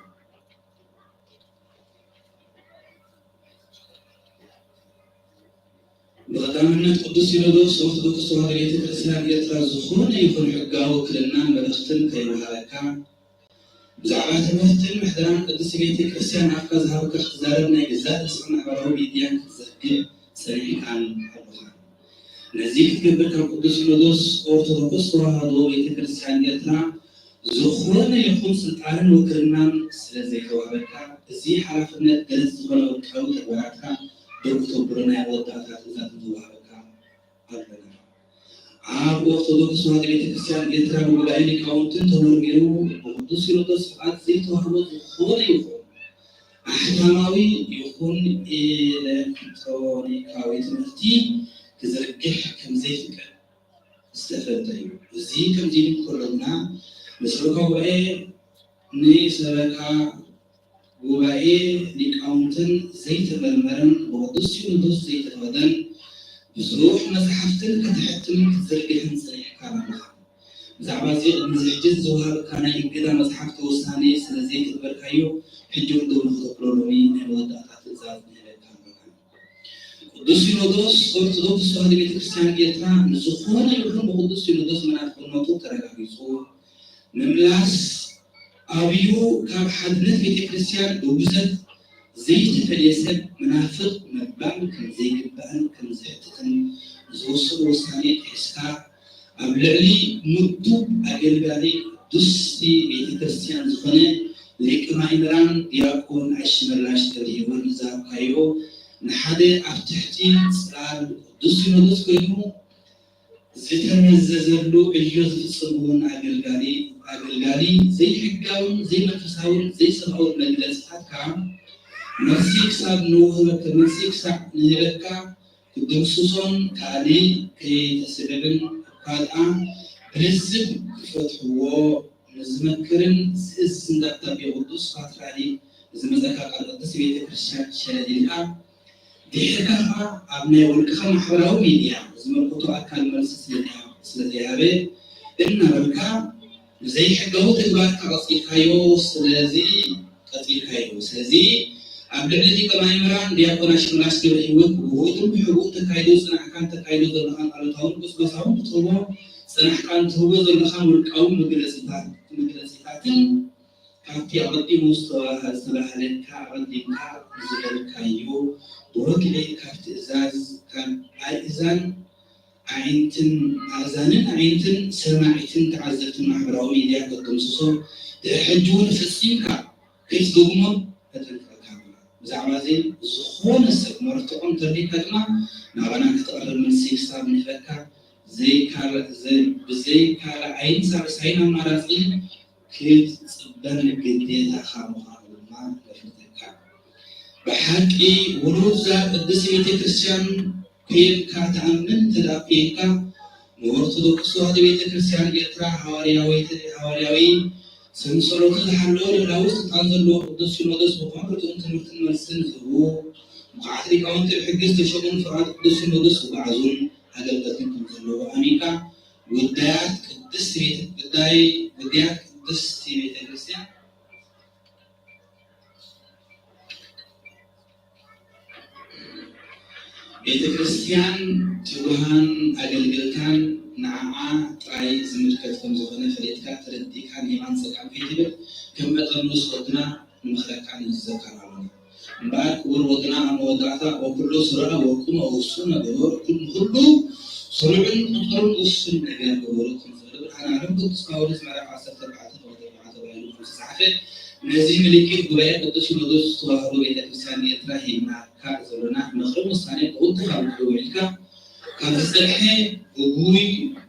بغدامنا قدس سينودوس أرثوذكس تواهዶ ቤተክርስቲያን ኤርትራ ዝኾነ ይኹን ሕጋዊ ክልናን መልእኽትን ከይወሃበካ ብዛዕባ ትምህርትን ምሕደራን ቅዱስ ቤተክርስቲያን ኣፍካ ዝሃበካ ክትዛረብ ናይ ግዛእ ርስዕን ማሕበራዊ ሚድያን ክትዘግብ ሰሪሕካን ኣለካ ነዚ ክትገብር ካብ ቅዱስ ሲኖዶስ ኦርቶዶክስ ተዋህዶ ቤተክርስቲያን ኤርትራ ዝኾነ ይኹን ስልጣንን ውክልናን ስለዘይተዋህበካ እዚ ሓላፍነት ገለፅ ዝኾነ ውልቃዊ ተግባራትካ ብክተብሩ ናይ ወዳእታ ትእዛዝ ዝወሃበካ ኣለና ኣብ ኦርቶዶክስ ተዋህዶ ቤተክርስቲያን ኤርትራ ጉባኤ ሊቃውንትን ተመርሚሩ ቅዱስ ሲኖዶስ ፍቃድ ዘይተዋህቦ ዝኾነ ይኹን ኣሕታማዊ ይኹን ኤሌክትሮኒካዊ ትምህርቲ ክዘርግሕ ከምዘይፍቀድ ዝተፈልጠ እዩ እዚ ከምዚ ኢሉ ከሎና መስረካ ጉባኤ ንሰበካ ጉባኤ ሊቃውንትን ዘይተመርመረን ብቅዱስ ሲኖዶስ ዘይተፈቀደን ብዙሕ መፅሓፍትን ክትሕትምን ክትዘርግሕን ፀኒሕካ ኣለካ ብዛዕባ እዚ ቅድሚ ዝሕጅዝ ዝወሃበካ ናይ እገዳ መፅሓፍቲ ውሳኔ ስለዘይክትበልካዮ ሕጂ እውን ደው ንክተቅለሎሚ ናይ መወዳእታ ትእዛዝ ንህበካ ኣለካ ቅዱስ ሲኖዶስ ኦርቶዶክስ ተዋህዶ ቤተክርስቲያን ኤርትራ ንዝኾነ ይኹን ብቅዱስ ሲኖዶስ መናፍቅነቱ ተረጋጊፁ ምምላስ ኣብዩ ካብ ሓድነት ቤተክርስቲያን ብውዘት ዘይተፈለየ ሰብ መናፍቅ መባል ከምዘይግባእን ከምዝሕትትን ዝወሰኑ ውሳኔ ሒዝካ ኣብ ልዕሊ ምዱብ ኣገልጋሊ ቅዱስቲ ቤተክርስቲያን ዝኾነ ሊቀ ማእምራን ዲያቆን ኣሽመላሽ ተብሂወን ዝሃብካዮ ንሓደ ኣብ ትሕቲ ፅላል ቅዱስ ሲኖዶስ ኮይኑ ዝተመዘዘሉ ዕዮ ዝፍፅምውን ኣገልጋሊ ዘይሕጋውን ዘይመንፈሳውን ዘይሰብኣውን መግለፅታት ከዓ ነፍሲ ክሳብ ንውህበከ ነፍሲ ክሳብ ንህበካ ክድምስሶን ካሊእ ከይተስደብን ካልኣ ብልዝብ ክፈትሕዎ ንዝመክርን ዝእዝ እንዳታቢ ቅዱስ ፓትርያርክ ዝመፀካ ቃል ቅዱስ ቤተክርስቲያን ሸለዲልካ ድሕርካ ከዓ ኣብ ናይ ውልቅኻ ማሕበራዊ ሚድያ ዝመልክቶ ኣካል መልሲ ስለዘይሃበ እናበልካ ብዘይሕጋዊ ተግባርካ ቀፂልካዮ ስለዚ ስለዚ ኣብ ልዕሊ ሊቀ ማእምራን ዲያቆን ኣሽመላሽ ገብረሂወት ብውእቱን ብሕቡእ ተካይዶ ፅናሕካን ተካይዶ ዘለኻን ኣሉታውን ቅስቀሳውን ትህቦ ፅናሕካን ትህቦ ዘለኻን ውልቃዊ መግለፂታትን ካብቲ ኣቐዲሙ ዝተባህለካ ኣቐዲምካ ዝበልካዮ ብወግሌ ካብ ትእዛዝ ካብ ኣእዛንን ዓይንትን ሰማዒትን ተዓዘብትን ማሕበራዊ ሚድያ ከተምስሶ ሕጂ እውን ፈፂምካ ከይትደግሞን ተጠንቀቕካ ብዛዕባ እዚ ዝኾነ ሰብ መርትዖ እንተሪእካ ድማ ናባና ክትቐርብ መልሲ ክሳብ ንህበካ ብዘይካልእ ዓይን ሳልሳይን ኣማራፂ ክትፅበን ግዴታኻ ምዃኑ ድማ ነፍልጠካ ብሓቂ ውሉድ ቅድስቲ ቤተክርስቲያን ኮንካ ተኣምን ተዳፊንካ የኦርቶዶክስ ተዋሕዶ ቤተክርስቲያን ኤርትራ ሐዋርያዊ ሰንሰለቱ ዝሓለወ ሌላ ውስጥ ጣንዘሎ ቅዱስ ሲኖዶስ ብኮምርቱን ትምህርትን መልስን ዝህቡ ሙዓት ሊቃውንቲ ሕግዝ ተሸሙን ፍርሃት ቅዱስ ሲኖዶስ ዝጓዓዙን አገልግሎትን ከምዘለዎ አሚንካ ጉዳያት ቅድስት ቤተክርስቲያን ቤተክርስቲያን ትጉሃን አገልግሎታን ንዓዓ ጥራይ ዝምልከት ከም ዝኾነ ፈለጥካ ተረዲካ የማንፀቃን ከይትብል ከም መጠኑስ ወድና ንምኽለካን ይዘከራሉና እምበኣር ክቡር ወድና ኣመወዳእታ ወኩሉ ስርዓ ወቁም ውሱን ነገበር ኩሉ ስሩዕን ቁጥሩን ውሱን ነገር ገበሩ ከምዝብል ብርሃን ዓለም ቅዱስ ጳውሎስ ምዕራፍ 14 ተባሂሉ ዝተፃሕፈ ነዚ ምልክት ጉባኤ ቅዱስ ሲኖዶስ ተዋሕዶ ቤተክርስቲያን ኤርትራ ሂብና ካብ ዘለና ምኽሪ ውሳኔ ቁጥር ካብ ዝውልካ ካብ ዝፀንሐ እጉይ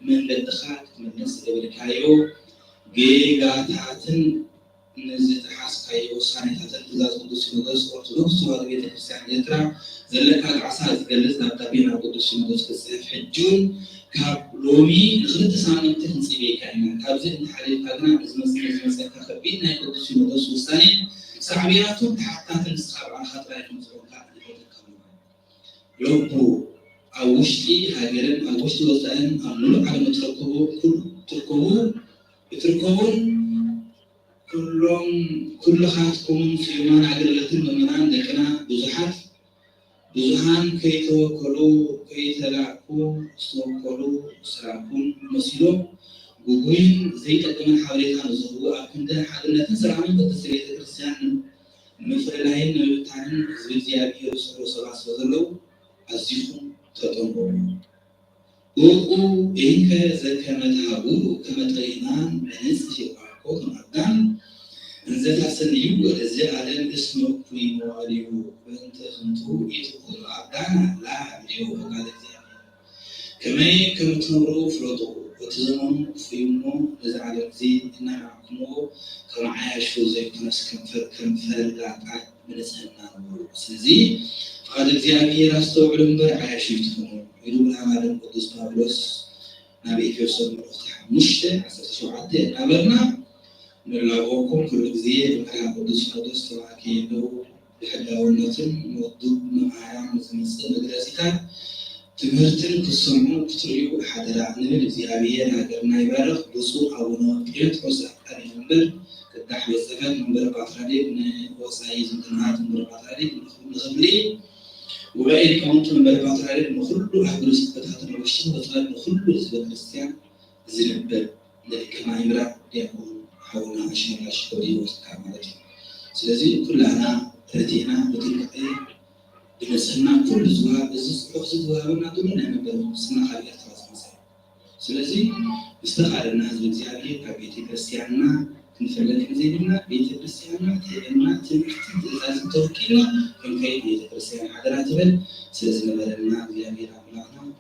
መንገድኻ ክትመለስ ዝገበልካዮ ጌጋታትን ንዝተሓዝካዮ ውሳኔታትን ትእዛዝ ቅዱስ ሲኖዶስ ኦርቶዶክስ ተዋሕዶ ቤተክርስቲያን ኤርትራ ዘለካ ቃዕሳ ዝገልፅ ደብዳቤ ናብ ቅዱስ ሲኖዶስ ክፅሕፍ ሕጁን ካብ ሎሚ ንክልተ ሳምንት ክንፅበየካ ኢና ካብዚ እንተሓሊልካ ግና ዝመፀካ ከቢድ ናይ ቅዱስ ሲኖዶስ ውሳኔ ሳዕብያቱን ተሓታትን ንስኻ በዓልካ ጥራይ ከምዝኾንካ ንፈልጠካ ሎቡ ኣብ ውሽጢ ሃገርን ኣብ ውሽጢ ወፃእን ኣብ ሙሉእ ዓለም እትርከቡን ኩልኻትኩም ፍዩማን ኣገልግሎትን ምእመናን ደቅና ብዙሃን ከይተወከሉ ከይተላእኩ ዝተወከሉ ስራኩም መሲሎም ጉጉይን ዘይጠቅምን ሓበሬታ ንዝህቡ ኣብ ክንዲ ሓድነትን ሰላምን ቅድስት ቤተክርስቲያን ምፍልላይን ንምብታንን ህዝቢ እግዚኣብሔር ዝሰርሑ ሰባት ስለዘለዉ ኣዝኹም ተጠንቀቁ ወቁ ኢንከ ዘከመትሃቡ ከመጠይናን ብንጽሕ ይቋቆ ከማዳን እንዘታሰንዩ ወደዚ ዓለም እስመ እኩይ መዋልዩ በእንተ ዝንቱ ኢትኩኑ ኣዳና ላ ዕብልዩ ፈቃደ እግዚአብሔር ከመይ ከምትነብሩ ፍለጡ እቲ ዘመኑ ክፍዩሞ ነዚ ዓለም እዚ እናራዕኩሞ ከም ዓያሹ ዘይኮነስ ከም ፈርጋጣት ብንጽሕና ነብሩ ስለዚ ፈቃደ እግዚአብሔር ኣስተውዕሉ እምበር ዓያሹ ይትኹኑ ኢሉ ብርሃን ዓለም ቅዱስ ጳውሎስ ናብ ኤፌሶን ምዕራፍ 5:17 እናበልና ንላቦኩም ኩሉ ግዜ ብርሃን ቅዱስ ሲኖዶስ ተባሂሉ ብሕጋውነትን መወዱብ መምሃራን ዝመፅእ መግለፂታት ትምህርትን ክሰምዑ ክትሪኡ ሓደራ ንብል እግዚአብሔር ሃገርና ይባርኽ ብፁዕ ኣቡነ ጴጥሮስ ኣቃቤ መንበር ቅዳሕ ቤተ ጽሕፈት መንበረ ፓትርያርክ ንወፃኢ ዝምድናት መንበረ ፓትርያርክ ንኽብሊ ጉባኤ ሊቃውንት መንበረ ፓትርያርክ ንኩሉ ኣህጉረ ስብከታትን ውሽጥን ወፃኢን ንኩሉ ህዝበ ክርስቲያን ዝንበር ደቂ ማእምራ ዲያቆን ሓውና ኣሽመላሽ ኮዲ ወስካ ማለት እዩ ስለዚ ኩላና ረቲና ብጥንቃቄ ብንጽሕና ኩሉ ዝወሃብ እዚ ፅሑፍ ዝወሃበና ድማ ናይ መንበረ ቅድስና ካብ ኤርትራ ዝመፀ ስለዚ ዝተኻደና ህዝቢ እግዚኣብሔር ካብ ቤተክርስቲያንና ክንፈለጥ ግዜና ቤተክርስቲያንና ትእና ትምህርትን ትእዛዝን ተወኪልና ክንከይድ ቤተክርስቲያን ሓደራ ትብል ስለዝነበረና እግዚአብሔር ኣምላኽና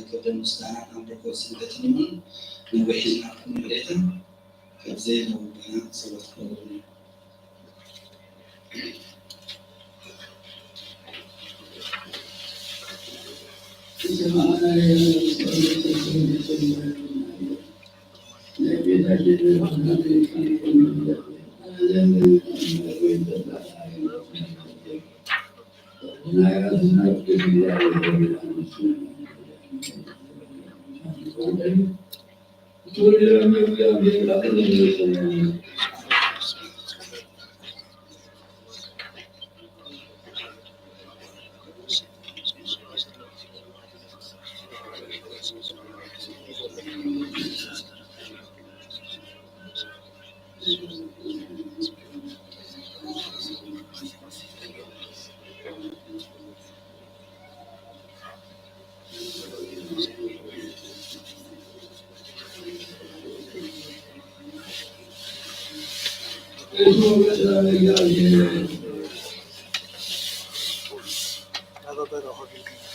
ክብርን ምስጋናን ኣምልኮት ስግደትን ይሁን ነዊሕ ሒዝናኩም ንብሌታ ካብዚ ነውበና ሰባት ክነብሩ Itu